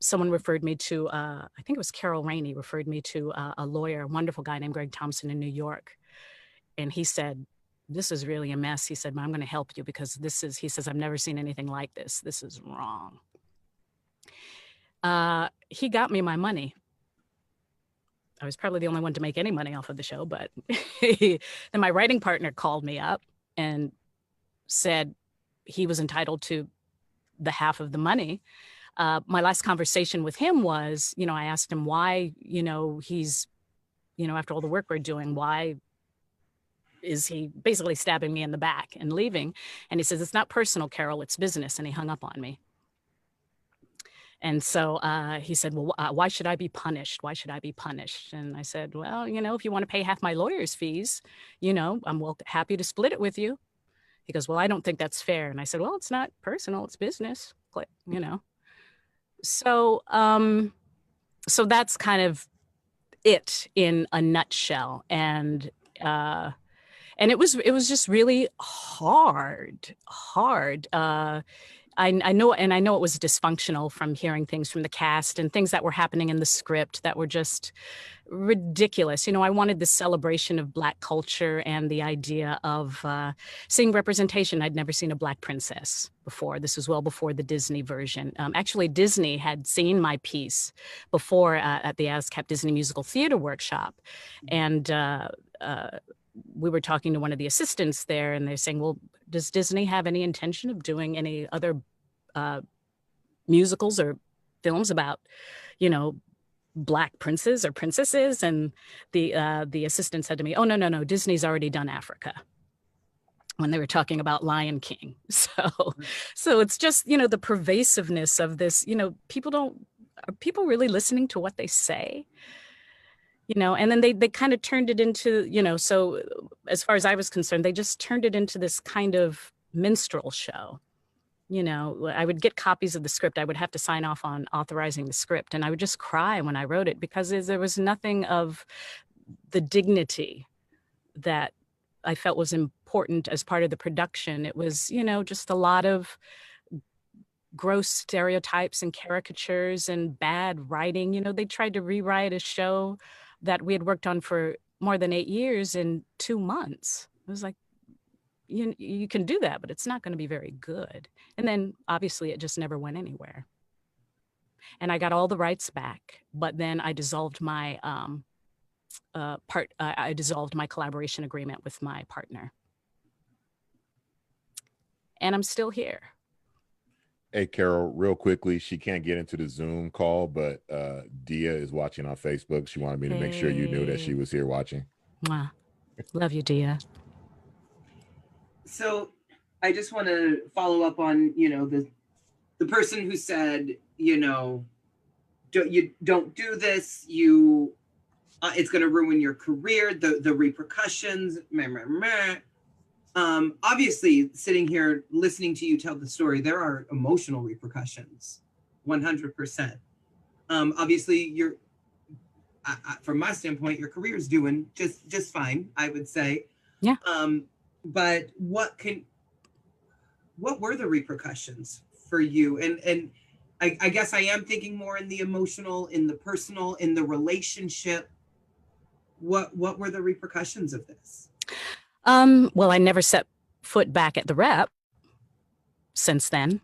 Someone referred me to, I think it was Carol Rainey, referred me to a lawyer, a wonderful guy named Greg Thompson in New York. And he said, this is really a mess. He said, I'm going to help you because he says, I've never seen anything like this. This is wrong. He got me my money. I was probably the only one to make any money off of the show, but then my writing partner called me up and said he was entitled to the half of the money. My last conversation with him was, you know, I asked him why, you know, he's, you know, after all the work we're doing, why is he basically stabbing me in the back and leaving? And he says, it's not personal, Carol, it's business. And he hung up on me. And so he said, well, why should I be punished? Why should I be punished? And I said, well, you know, if you want to pay half my lawyer's fees, you know, I'm happy to split it with you. He goes, well, I don't think that's fair. And I said, well, it's not personal, it's business, you know. So, so that's kind of it in a nutshell. And it was just really hard. I know, and I know it was dysfunctional from hearing things from the cast and things that were happening in the script that were just ridiculous. I wanted the celebration of Black culture and the idea of seeing representation. I'd never seen a Black princess before. This was well before the Disney version. Actually, Disney had seen my piece before at the ASCAP Disney Musical Theater Workshop. And we were talking to one of the assistants there, and they're saying, well, does Disney have any intention of doing any other musicals or films about, Black princes or princesses? And the assistant said to me, oh, no, Disney's already done Africa, when they were talking about Lion King. So it's just, the pervasiveness of this, are people really listening to what they say? And then they kind of turned it into, so as far as I was concerned, they just turned it into this kind of minstrel show. I would get copies of the script. I would have to sign off on authorizing the script. And I would just cry when I wrote it, because there was nothing of the dignity that I felt was important as part of the production. It was, just a lot of gross stereotypes and caricatures and bad writing. They tried to rewrite a show that we had worked on for more than 8 years in 2 months. It was like, you can do that, but it's not going to be very good. And then obviously it just never went anywhere. And I got all the rights back, but then I dissolved my I dissolved my collaboration agreement with my partner. And I'm still here. Hey, Carol, real quickly, she can't get into the Zoom call, but Dia is watching on Facebook. She wanted me to make sure you knew that she was here watching. Mwah. Love you, Dia. So I just want to follow up on, the person who said, don't do this. It's going to ruin your career, the repercussions. Obviously, sitting here listening to you tell the story, there are emotional repercussions, 100%. Obviously, from my standpoint, your career is doing just fine, I would say. Yeah. But what were the repercussions for you? And I guess I am thinking more in the emotional, in the personal, in the relationship. What were the repercussions of this? Well, I never set foot back at the Rep since then.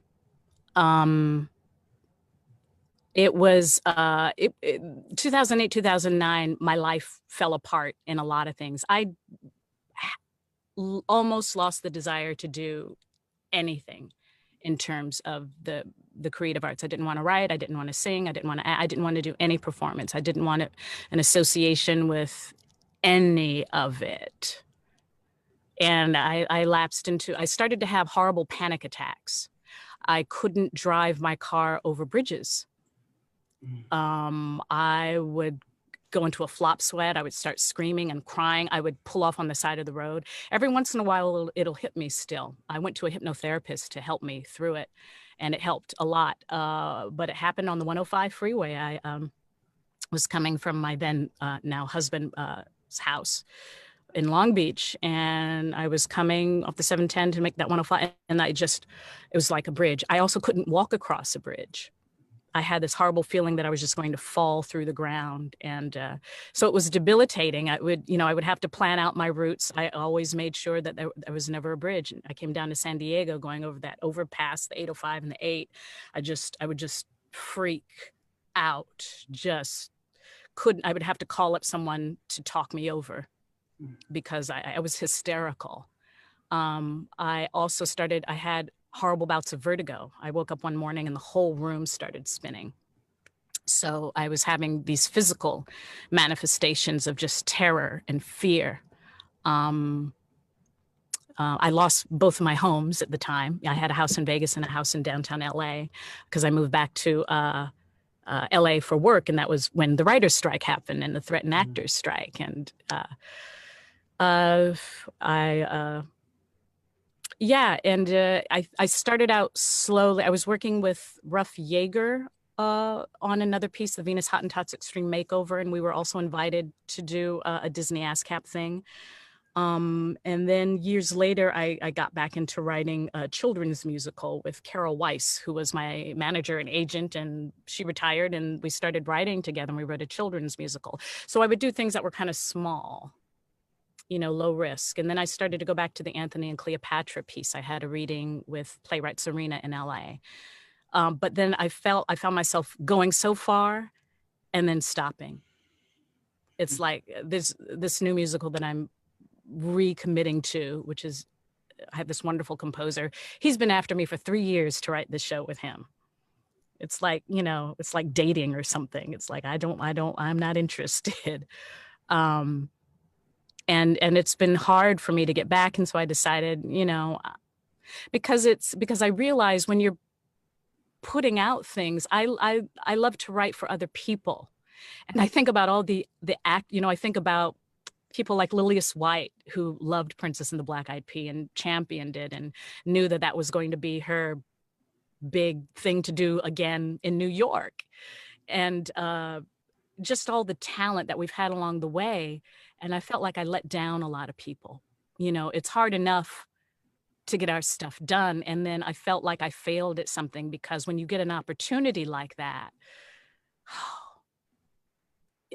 It was 2008, 2009, my life fell apart in a lot of things. I almost lost the desire to do anything in terms of the creative arts. I didn't want to write. I didn't want to sing. I didn't want to do any performance. I didn't want an association with any of it. And I started to have horrible panic attacks. I couldn't drive my car over bridges. I would go into a flop sweat. I would start screaming and crying. I would pull off on the side of the road. Every once in a while, it'll hit me still. I went to a hypnotherapist to help me through it, and it helped a lot. But it happened on the 105 freeway. I was coming from my then now husband's house in Long Beach, and I was coming off the 710 to make that 105, and it was like a bridge. I also couldn't walk across a bridge. I had this horrible feeling that I was just going to fall through the ground. And so it was debilitating. I would have to plan out my routes. I always made sure that there was never a bridge. I came down to San Diego going over that overpass, the 805 and the 8. I would just freak out. I would have to call up someone to talk me over because I was hysterical. I had horrible bouts of vertigo. I woke up one morning and the whole room started spinning. So I was having these physical manifestations of just terror and fear. I lost both of my homes at the time. I had a house in Vegas and a house in downtown LA because I moved back to LA for work. And that was when the writer's strike happened and the threatened actors strike. And I started out slowly. I was working with Ruff Yeager on another piece, the Venus Hottentots Extreme Makeover, and we were also invited to do a Disney ASCAP thing. And then years later, I got back into writing a children's musical with Carol Weiss, who was my manager and agent, and she retired, and we started writing together, and we wrote a children's musical. So I would do things that were kind of small, you know, low risk. And then I started to go back to the Anthony and Cleopatra piece. I had a reading with Playwright Serena in LA. But then I found myself going so far and then stopping. It's like this new musical that I'm recommitting to, which is, I have this wonderful composer. He's been after me for 3 years to write this show with him. It's like, you know, it's like dating or something. It's like, I'm not interested. And it's been hard for me to get back. And so I decided, you know, because I realize when you're putting out things, I love to write for other people. And I think about all the act, you know, I think about people like Lillias White, who loved Princess and the Black-Eyed Pea and championed it and knew that that was going to be her big thing to do again in New York. And just all the talent that we've had along the way. And I felt like I let down a lot of people. You know, it's hard enough to get our stuff done. And then I felt like I failed at something, because when you get an opportunity like that,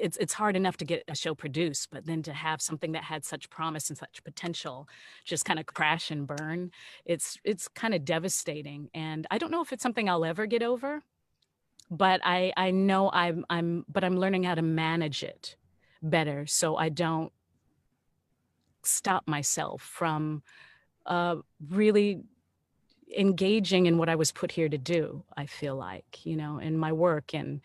it's hard enough to get a show produced, but then to have something that had such promise and such potential just kind of crash and burn, it's kind of devastating. And I don't know if it's something I'll ever get over, but I know I'm learning how to manage it better, so I don't stop myself from really engaging in what I was put here to do. I feel like, you know, in my work and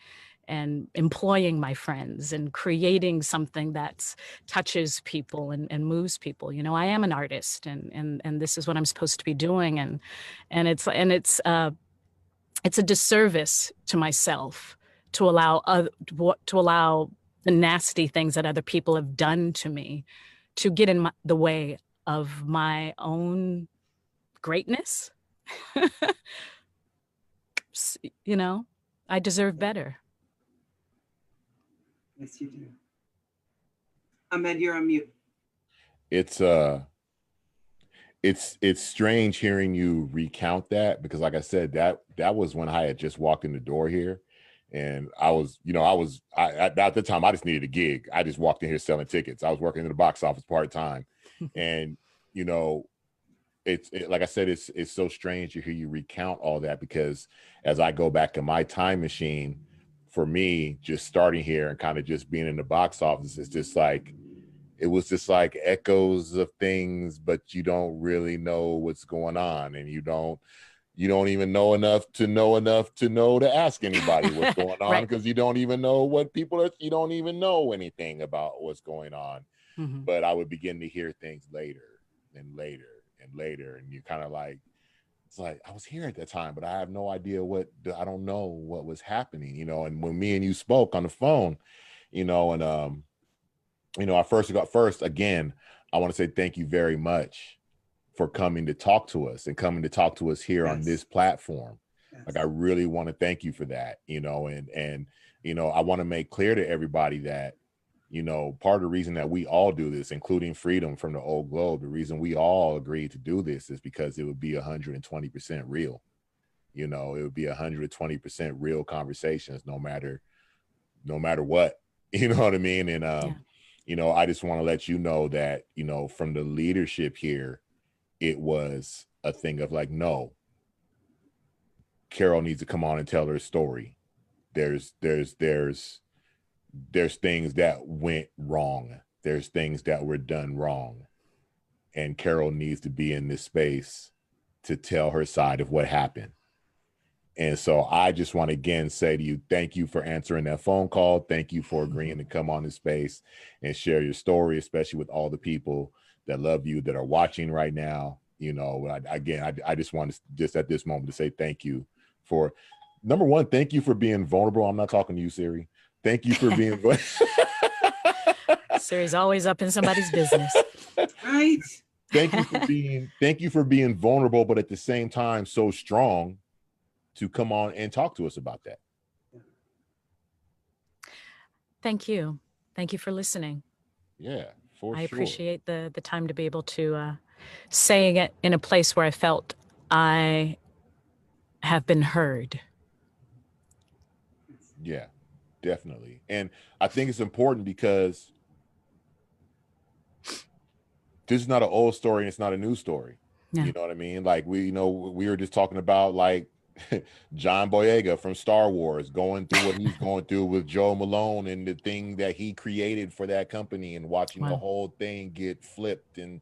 employing my friends and creating something that touches people and moves people. You know, I am an artist, and this is what I'm supposed to be doing. And it's a disservice to myself to allow the nasty things that other people have done to me to get in the way of my own greatness. You know, I deserve better. Yes, you do. Ahmed, you're on mute. It's strange hearing you recount that, because like I said, that was when I had just walked in the door here, and I was, you know, at the time I just needed a gig. I just walked in here selling tickets. I was working in the box office part-time. And, you know, like I said, it's so strange to hear you recount all that, because as I go back in my time machine, for me, just starting here and kind of just being in the box office, it's just like, it was just like echoes of things, but you don't really know what's going on, and you don't even know enough to know to ask anybody what's going on, because right. You don't even know what people are, you don't even know anything about what's going on. Mm-hmm. But I would begin to hear things later and later and later, and you kind of like, it's like, I was here at that time, but I have no idea I don't know what was happening, you know. And when me and you spoke on the phone, you know, and you know, first again, I want to say thank you very much for coming to talk to us and coming to talk to us here on this platform. Like, I really want to thank you for that, you know, and you know, I want to make clear to everybody that, you know, part of the reason that we all do this, including Freedom from the Old Globe, the reason we all agreed to do this is because it would be 120% real. You know, it would be 120% real conversations, no matter what, you know what I mean? And, you know, I just want to let you know that, you know, from the leadership here, it was a thing of like, no, Karole needs to come on and tell her story. There's things that went wrong. There's things that were done wrong. And Karole needs to be in this space to tell her side of what happened. And so I just want to again say to you, thank you for answering that phone call. Thank you for agreeing to come on this space and share your story, especially with all the people that love you, that are watching right now. You know, I just want to just at this moment to say thank you for, number one, thank you for being vulnerable. I'm not talking to you, Siri. Thank you for being Siri's always up in somebody's business. Right. Thank you for being vulnerable, but at the same time so strong to come on and talk to us about that. Thank you. Thank you for listening. Yeah, For I sure. appreciate the time to be able to say it in a place where I felt I have been heard. Yeah, definitely. And I think it's important because this is not an old story and it's not a new story. Yeah. You know what I mean? Like we were just talking about like John Boyega from Star Wars going through what he's going through with Joe Malone and the thing that he created for that company, and watching the Wow. whole thing get flipped and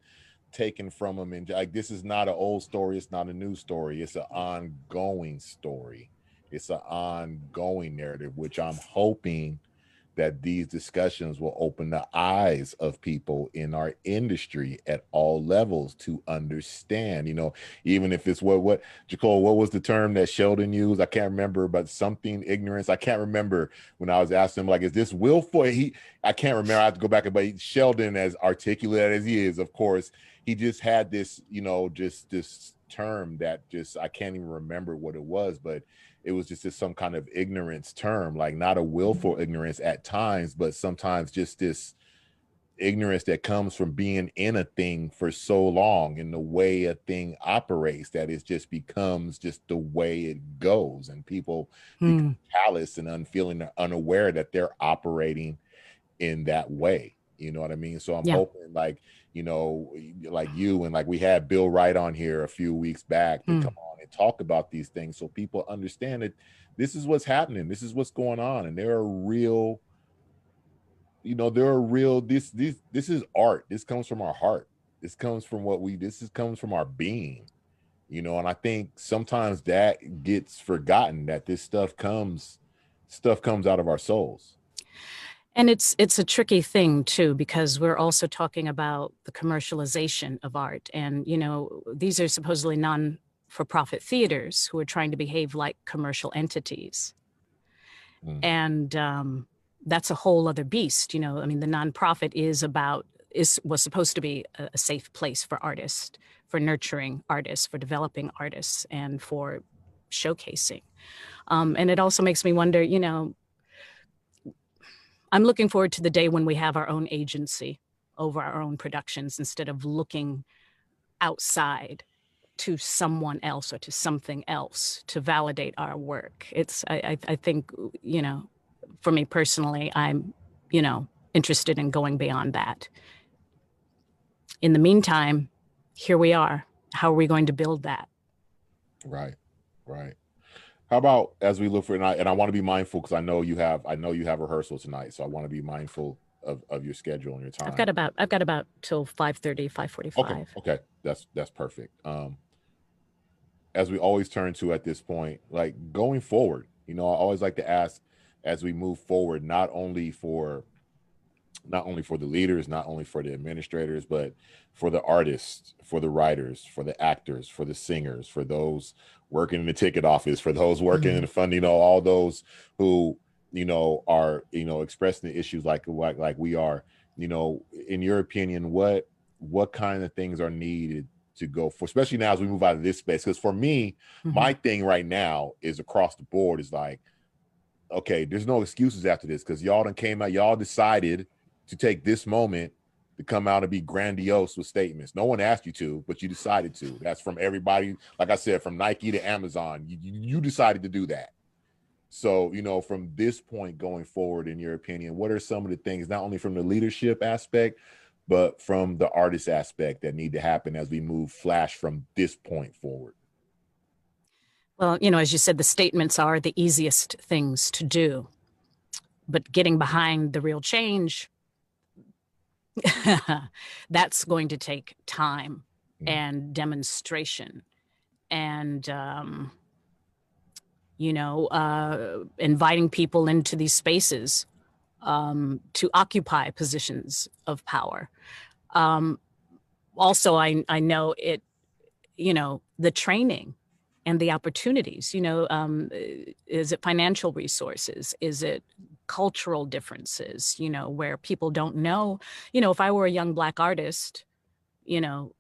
taken from him. And like, this is not an old story, it's not a new story, it's an ongoing story, it's an ongoing narrative, which I'm hoping that these discussions will open the eyes of people in our industry at all levels to understand, you know, even if it's what Jacole, what was the term that Sheldon used? I can't remember, but something ignorance. I can't remember when I was asking him, like, is this willful? I can't remember. I have to go back, but Sheldon, as articulate as he is, of course, he just had this, you know, just this term that just, I can't even remember what it was, but it was just some kind of ignorance term, like not a willful ignorance at times, but sometimes just this ignorance that comes from being in a thing for so long and the way a thing operates, that it just becomes just the way it goes, and people become callous and unfeeling, unaware that they're operating in that way. You know what I mean? So I'm hoping, like, you know, like you and like we had Bill Wright on here a few weeks back to come on and talk about these things, so people understand that this is what's happening, this is what's going on, and there are real, you know, there are real, this is art, this comes from our heart, this comes from comes from our being, you know. And I think sometimes that gets forgotten, that this stuff comes out of our souls. And it's a tricky thing too, because we're also talking about the commercialization of art. And, you know, these are supposedly non-for-profit theaters who are trying to behave like commercial entities. And that's a whole other beast. You know, I mean, the nonprofit was supposed to be a safe place for artists, for nurturing artists, for developing artists, and for showcasing. And it also makes me wonder, you know, I'm looking forward to the day when we have our own agency over our own productions, instead of looking outside to someone else or to something else to validate our work. I think, you know, for me personally, I'm, you know, interested in going beyond that. In the meantime, here we are. How are we going to build that? Right. How about, as we look for tonight, and I want to be mindful because I know you have rehearsal tonight, so I want to be mindful of your schedule and your time. I've got about till 5:30, 5:45. Okay, that's perfect. As we always turn to at this point, like going forward, you know, I always like to ask, as we move forward, not only for the leaders, not only for the administrators, but for the artists, for the writers, for the actors, for the singers, for those working in the ticket office, for those working in the fund, you know, all those who, you know, are, you know, expressing the issues like we are, you know, in your opinion, what kind of things are needed to go for, especially now as we move out of this space? Because for me, my thing right now is across the board is like, okay, there's no excuses after this, because y'all done came out, y'all decided to take this moment to come out and be grandiose with statements. No one asked you to, but you decided to. That's from everybody. Like I said, from Nike to Amazon, you decided to do that. So, you know, from this point going forward, in your opinion, what are some of the things, not only from the leadership aspect, but from the artist aspect, that need to happen as we move flash from this point forward? Well, you know, as you said, the statements are the easiest things to do, but getting behind the real change, that's going to take time and demonstration and, you know, inviting people into these spaces to occupy positions of power. Also, I know it, you know, the training and the opportunities, you know, is it financial resources? Is it cultural differences, you know, where people don't know, you know, if I were a young Black artist, you know,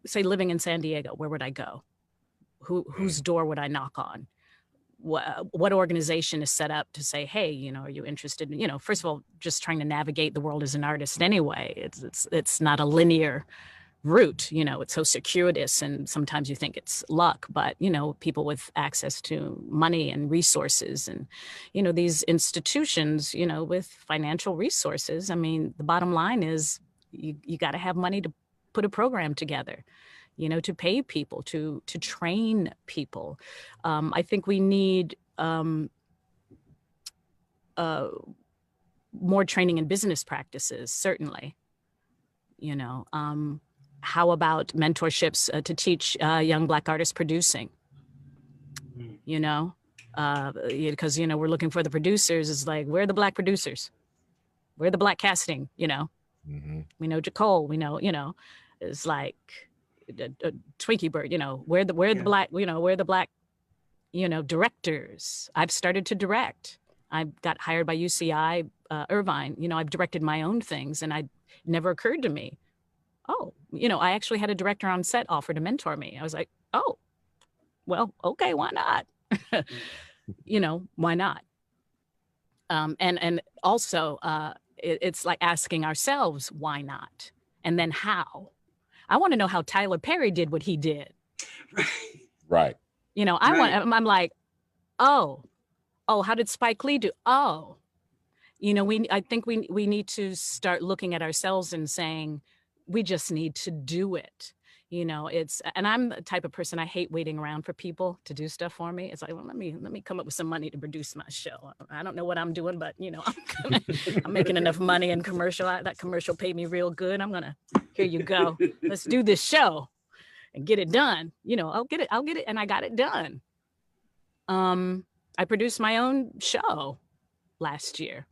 say living in San Diego, where would I go? Whose door would I knock on? what organization is set up to say, hey, you know, are you interested in, you know, first of all, just trying to navigate the world as an artist anyway. It's not a linear route, you know, it's so circuitous, and sometimes you think it's luck, but, you know, people with access to money and resources and, you know, these institutions, you know, with financial resources, I mean, the bottom line is you got to have money to put a program together, you know, to pay people, to train people. I think we need more training in business practices, certainly. You know, how about mentorships to teach young Black artists producing? You know, because, you know, we're looking for the producers. It's like, where are the Black producers? Where are the Black casting? You know, we know Karole. We know, you know, it's like a Twinkie Bird. You know, where the Black, you know, where the Black, you know, directors. I've started to direct. I got hired by UCI Irvine. You know, I've directed my own things, and it never occurred to me, oh, you know, I actually had a director on set offer to mentor me. I was like, oh, well, okay, why not? You know, why not? And also, it's like asking ourselves, why not? And then how? I want to know how Tyler Perry did what he did. Right. You know, I'm like, oh, how did Spike Lee do? Oh, you know, I think we need to start looking at ourselves and saying, we just need to do it. You know, and I'm the type of person, I hate waiting around for people to do stuff for me. It's like, well, let me come up with some money to produce my show. I don't know what I'm doing, but, you know, I'm making enough money in commercial. That commercial paid me real good. Here you go. Let's do this show and get it done. You know, I'll get it. And I got it done. I produced my own show last year.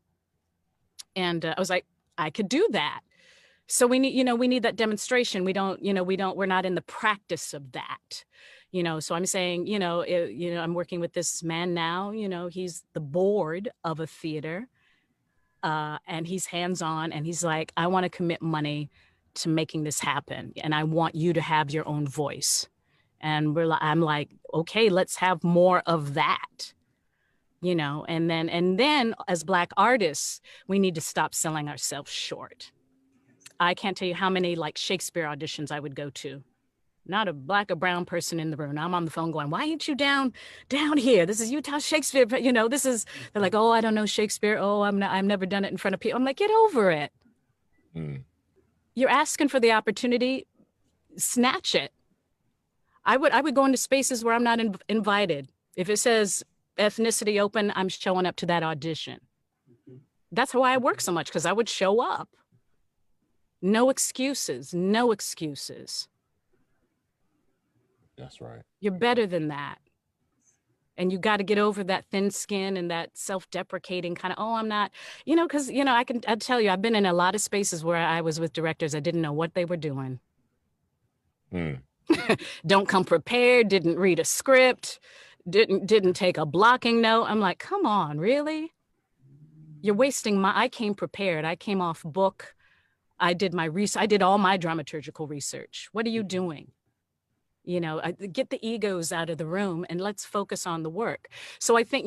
And I was like, I could do that. So we need that demonstration. We're not in the practice of that, you know? So I'm saying, I'm working with this man now, you know, he's the board of a theater, and he's hands-on, and he's like, I want to commit money to making this happen. And I want you to have your own voice. And I'm like, okay, let's have more of that, you know? And then as Black artists, we need to stop selling ourselves short. I can't tell you how many like Shakespeare auditions I would go to. Not a Black or brown person in the room. I'm on the phone going, why ain't you down here? This is Utah Shakespeare. You know, they're like, oh, I don't know Shakespeare. Oh, I've never done it in front of people. I'm like, get over it. You're asking for the opportunity, snatch it. I would go into spaces where I'm not invited. If it says ethnicity open, I'm showing up to that audition. That's why I work so much, because I would show up. No excuses, no excuses. That's right. You're better than that. And you got to get over that thin skin and that self-deprecating kind of, oh, I'm not, you know, because, you know, I tell you, I've been in a lot of spaces where I was with directors. I didn't know what they were doing. Don't come prepared, didn't read a script, didn't take a blocking note. I'm like, come on, really? You're wasting I came prepared. I came off book. I did all my dramaturgical research. What are you doing? You know, get the egos out of the room and let's focus on the work. So I think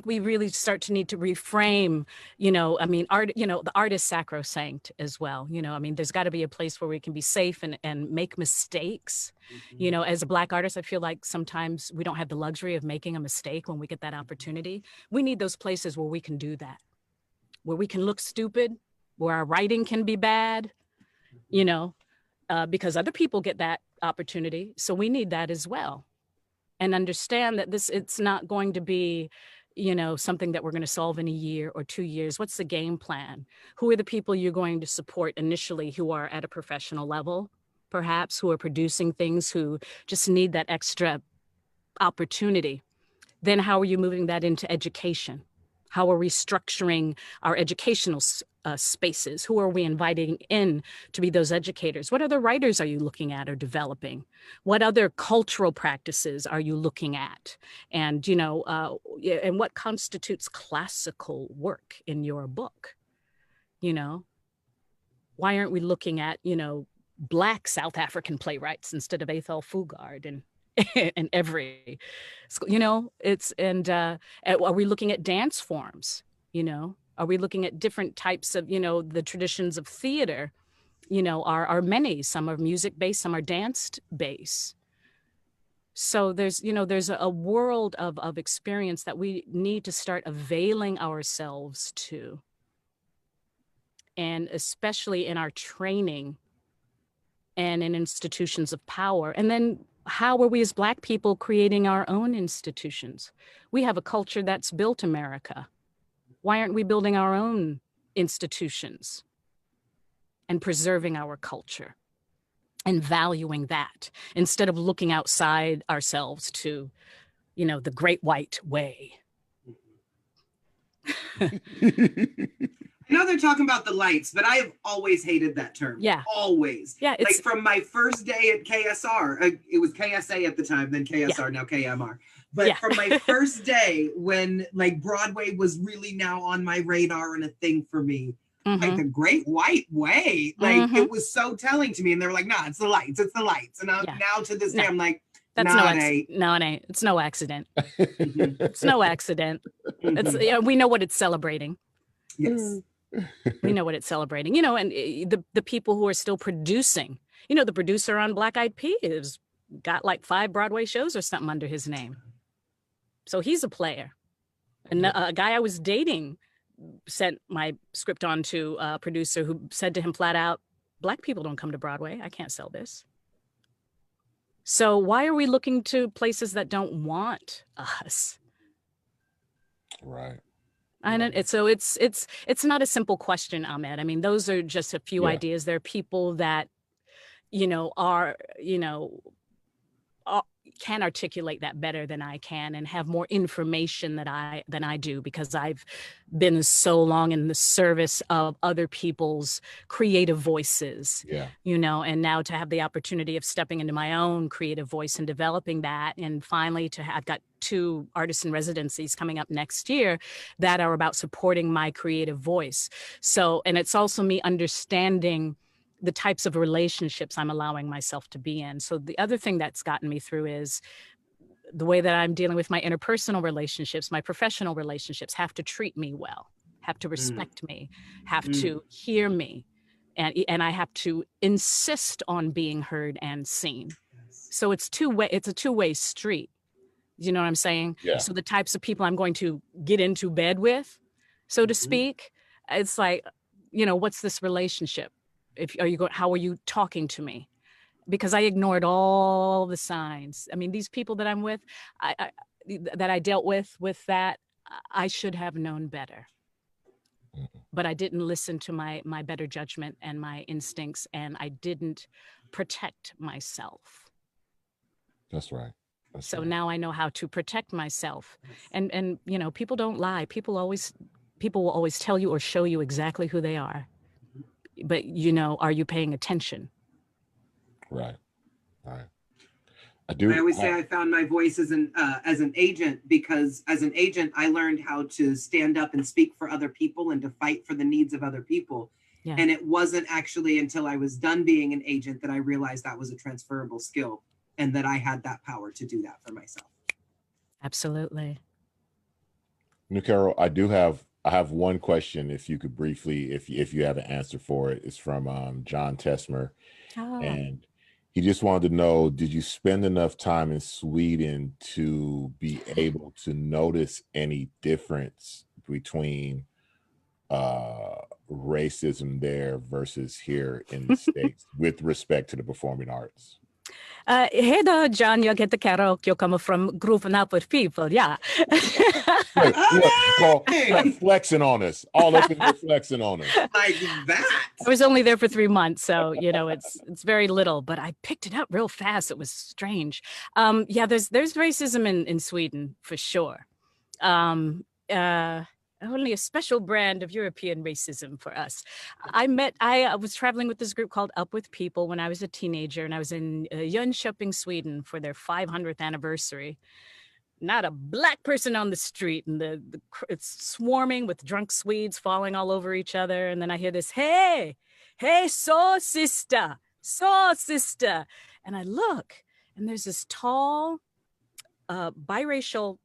we really need to reframe, you know, I mean, art, you know, the art is sacrosanct as well. You know, I mean, there's got to be a place where we can be safe and make mistakes. You know, as a Black artist, I feel like sometimes we don't have the luxury of making a mistake when we get that opportunity. We need those places where we can do that, where we can look stupid, where our writing can be bad, you know, because other people get that opportunity. So we need that as well. And understand that it's not going to be, you know, something that we're going to solve in a year or 2 years. What's the game plan? Who are the people you're going to support initially who are at a professional level, perhaps, who are producing things, who just need that extra opportunity? Then how are you moving that into education? How are we structuring our educational spaces? Who are we inviting in to be those educators? What other writers are you looking at or developing? What other cultural practices are you looking at? And, you know, and what constitutes classical work in your book? You know, why aren't we looking at, you know, Black South African playwrights instead of Ethel Fugard? And, in every school, you know, are we looking at dance forms? You know, are we looking at different types of, you know, the traditions of theater, you know, are many, some are music based, some are dance based. So there's, you know, there's a world of experience that we need to start availing ourselves to. And especially in our training and in institutions of power. And then how are we as Black people creating our own institutions? We have a culture that's built America. Why aren't we building our own institutions and preserving our culture and valuing that instead of looking outside ourselves to, you know, the great white way? I know they're talking about the lights, but I have always hated that term. Yeah. Always. Yeah. Like from my first day at KSR, it was KSA at the time, then KSR, now KMR. But from my first day when like Broadway was really now on my radar and a thing for me, like the great white way, like it was so telling to me. And they were like, nah, it's the lights. It's the lights. And now to this day, I'm like, that's no, it ain't. It's no accident. It's no accident. It's, you know, we know what it's celebrating. Yes. We know what it's celebrating, you know, and the people who are still producing, you know, the producer on Black Eyed Peas got like 5 Broadway shows or something under his name. So he's a player. And a guy I was dating sent my script on to a producer who said to him flat out, Black people don't come to Broadway. I can't sell this. So why are we looking to places that don't want us? Right. And so it's not a simple question, Ahmed. I mean, those are just a few ideas. There are people that, you know, can articulate that better than I can and have more information than I do, because I've been so long in the service of other people's creative voices, you know, and now to have the opportunity of stepping into my own creative voice and developing that. And finally I've got 2 artisan residencies coming up next year that are about supporting my creative voice. So, and it's also me understanding the types of relationships I'm allowing myself to be in. So the other thing that's gotten me through is the way that I'm dealing with my interpersonal relationships, my professional relationships have to treat me well, have to respect me, have to hear me, and I have to insist on being heard and seen. So it's a two-way street. You know what I'm saying? Yeah. So the types of people I'm going to get into bed with, so to speak, it's like, you know, what's this relationship? How are you talking to me? Because I ignored all the signs. I mean, these people that I'm with, that I dealt with that, I should have known better. But I didn't listen to my better judgment and my instincts, and I didn't protect myself. That's right. So now I know how to protect myself. And you know, people don't lie. People will always tell you or show you exactly who they are. But, you know, are you paying attention? Right. I always say I found my voice as an agent, because as an agent, I learned how to stand up and speak for other people and to fight for the needs of other people. Yeah. And it wasn't actually until I was done being an agent that I realized that was a transferable skill and that I had that power to do that for myself. Absolutely. Karole, I have one question. If you could briefly, if you have an answer for it, it's from John Tesmer, and he just wanted to know: did you spend enough time in Sweden to be able to notice any difference between racism there versus here in the States with respect to the performing arts? Hey there, John, jag heter Carol. Jag kommer from Grooven Up with People. Yeah. Flexing on us. All up in there flexing on us. Like that. I was only there for 3 months, so, you know, it's very little, but I picked it up real fast. It was strange. Yeah, there's racism in Sweden for sure. Only a special brand of European racism for us. I was traveling with this group called Up With People when I was a teenager, and I was in Jönköping, Sweden for their 500th anniversary. Not a Black person on the street, and it's swarming with drunk Swedes falling all over each other. And then I hear this, hey, so sister. And I look, And there's this tall, biracial,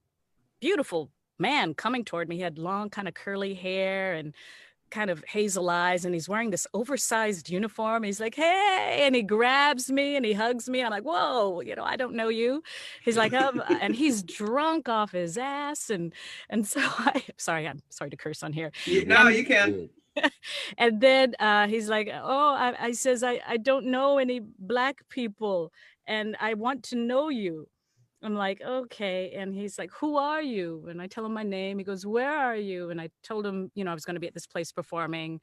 beautiful man coming toward me. He had long, kind of curly hair and kind of hazel eyes, and he's wearing this oversized uniform. He's like, hey, and he grabs me and he hugs me. I'm like, whoa, I don't know you. He's like, and he's drunk off his ass. And so I'm sorry to curse on here. No, you can. And then he's like, oh, I says, I don't know any Black people and I want to know you. I'm like, okay. And he's like, who are you? And I tell him my name. He goes, where are you? And I told him, I was going to be at this place performing.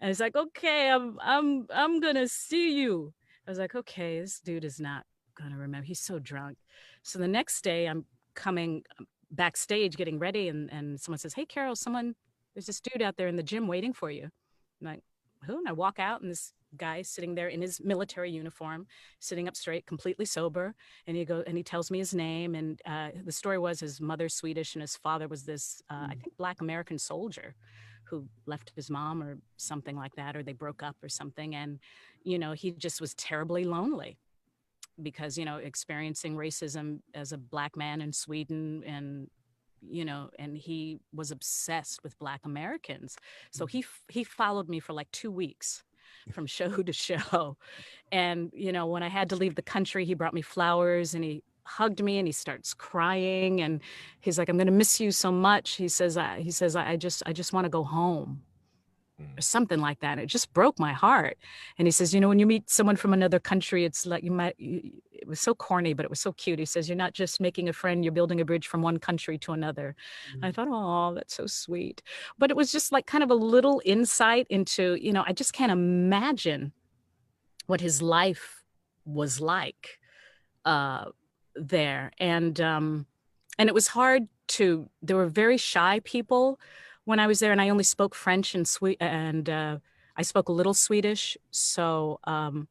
And he's like, okay, I'm going to see you. I was like, okay, this dude is not going to remember. He's so drunk. So the next day I'm coming backstage getting ready. And someone says, hey, Carol, there's this dude out there in the gym waiting for you. I'm like, who? And I walk out and this guy sitting there in his military uniform, sitting up straight, completely sober. And he tells me his name. And the story was his mother's Swedish and his father was this, I think, Black American soldier who left his mom or something like that, or they broke up or something. And, he just was terribly lonely because, experiencing racism as a Black man in Sweden and he was obsessed with Black Americans. So he followed me for like 2 weeks from show to show. And, when I had to leave the country, he brought me flowers and he hugged me and he starts crying. And he's like, I'm going to miss you so much. He says, I just want to go home. Or something like that. It just broke my heart. And he says, when you meet someone from another country, it's like it was so corny, but it was so cute. He says, you're not just making a friend, you're building a bridge from one country to another. Mm-hmm. I thought, oh, that's so sweet. But it was just like kind of a little insight into, I just can't imagine what his life was like there. And it was hard there were very shy people when I was there, and I only spoke French and I spoke a little Swedish. So, and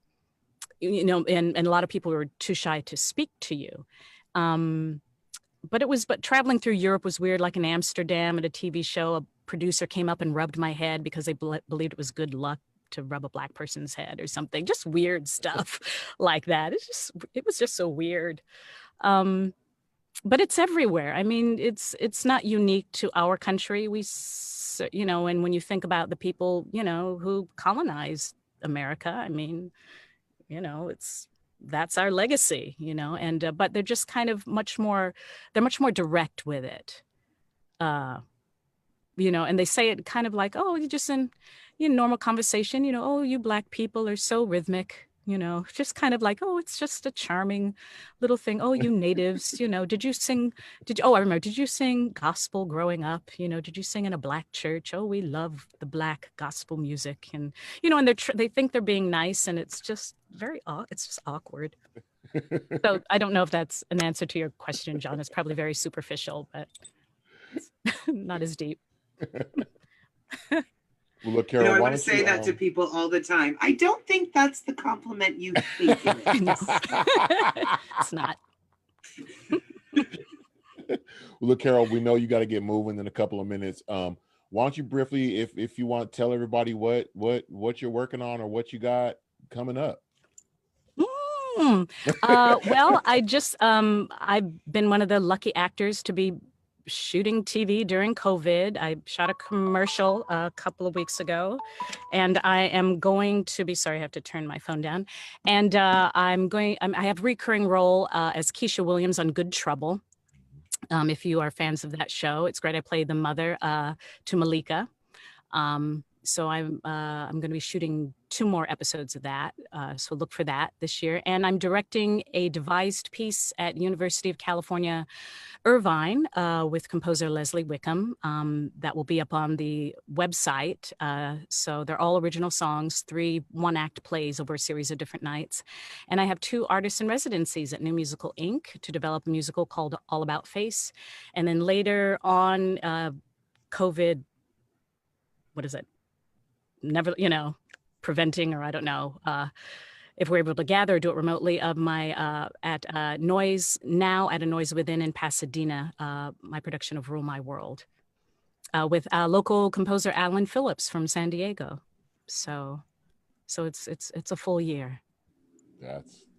a lot of people were too shy to speak to you. But traveling through Europe was weird. Like in Amsterdam at a TV show, a producer came up and rubbed my head because they believed it was good luck to rub a Black person's head or something. Just weird stuff like that. It was just so weird. But it's everywhere. I mean, it's not unique to our country. And when you think about the people, who colonized America, I mean, that's our legacy, and but they're just kind of much more direct with it. And they say it kind of like, oh, you're just in normal conversation, oh, you Black people are so rhythmic. Just kind of like, oh, it's just a charming little thing. Oh, you natives, I remember, did you sing gospel growing up? Did you sing in a Black church? Oh, we love the Black gospel music. And, and they think they're being nice, and it's just it's just awkward. So I don't know if that's an answer to your question, John. It's probably very superficial, but it's not as deep. Well, look, Carol, I want to say that to people all the time. I don't think that's the compliment you think it is. It's not. Well, look, Carol, we know you got to get moving in a couple of minutes. Why don't you briefly, if you want to tell everybody what you're working on or what you got coming up? Well, I've been one of the lucky actors to be shooting TV during COVID. I shot a commercial a couple of weeks ago, and I am going to be, sorry, I have to turn my phone down. And I have a recurring role as Keisha Williams on Good Trouble. If you are fans of that show, it's great. I played the mother to Malika. So I'm going to be shooting 2 more episodes of that. So look for that this year. And I'm directing a devised piece at University of California, Irvine, with composer Leslie Wickham. That will be up on the website. So they're all original songs, 3 one-act plays over a series of different nights. And I have 2 artists in residencies at New Musical Inc. to develop a musical called All About Face. And then later on, COVID, what is it? Never, preventing, or I don't know if we're able to gather or do it remotely, of my at a Noise Within in Pasadena, my production of Rule My World with local composer Alan Phillips from San Diego. So it's a full year.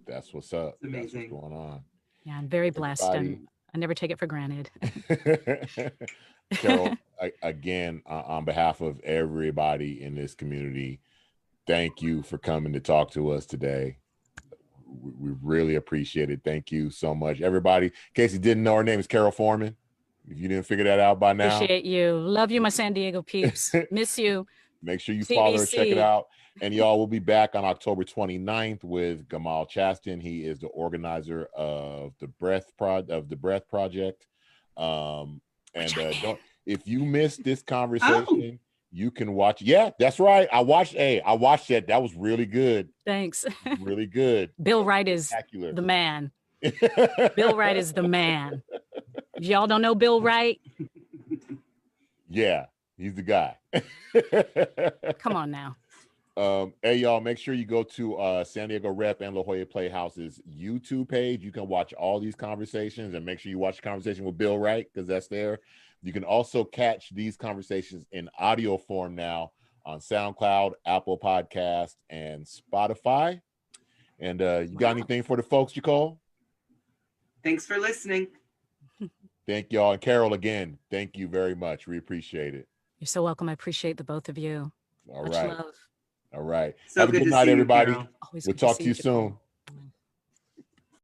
That's what's up. It's amazing. That's what's going on. Yeah, I'm very blessed, and I never take it for granted. Carol, again, on behalf of everybody in this community, thank you for coming to talk to us today. We really appreciate it. Thank you so much, everybody. In case you didn't know, her name is Carol Foreman. If you didn't figure that out by now, appreciate you. Love you, my San Diego peeps. Miss you. Make sure you TBC. follow her, check it out. And y'all will be back on October 29th with Gamal Chaston. He is the organizer of the Breath Project. If you missed this conversation, you can watch. Yeah, that's right. I watched that. That was really good. Thanks. Really good. Bill Wright is the man. Bill Wright is the man. If y'all don't know Bill Wright, yeah, he's the guy. Come on now. Hey, y'all, make sure you go to San Diego Rep and La Jolla Playhouse's YouTube page. You can watch all these conversations, and make sure you watch the conversation with Bill Wright, because that's there. You can also catch these conversations in audio form now on SoundCloud, Apple Podcast, and Spotify. And you got anything for the folks, Nicole? Thanks for listening. Thank y'all. And Carol, again, thank you very much. We appreciate it. You're so welcome. I appreciate the both of you. All Much right. love. All right. So Have a good night, everybody. Always We'll good to talk see to you Nicole. soon.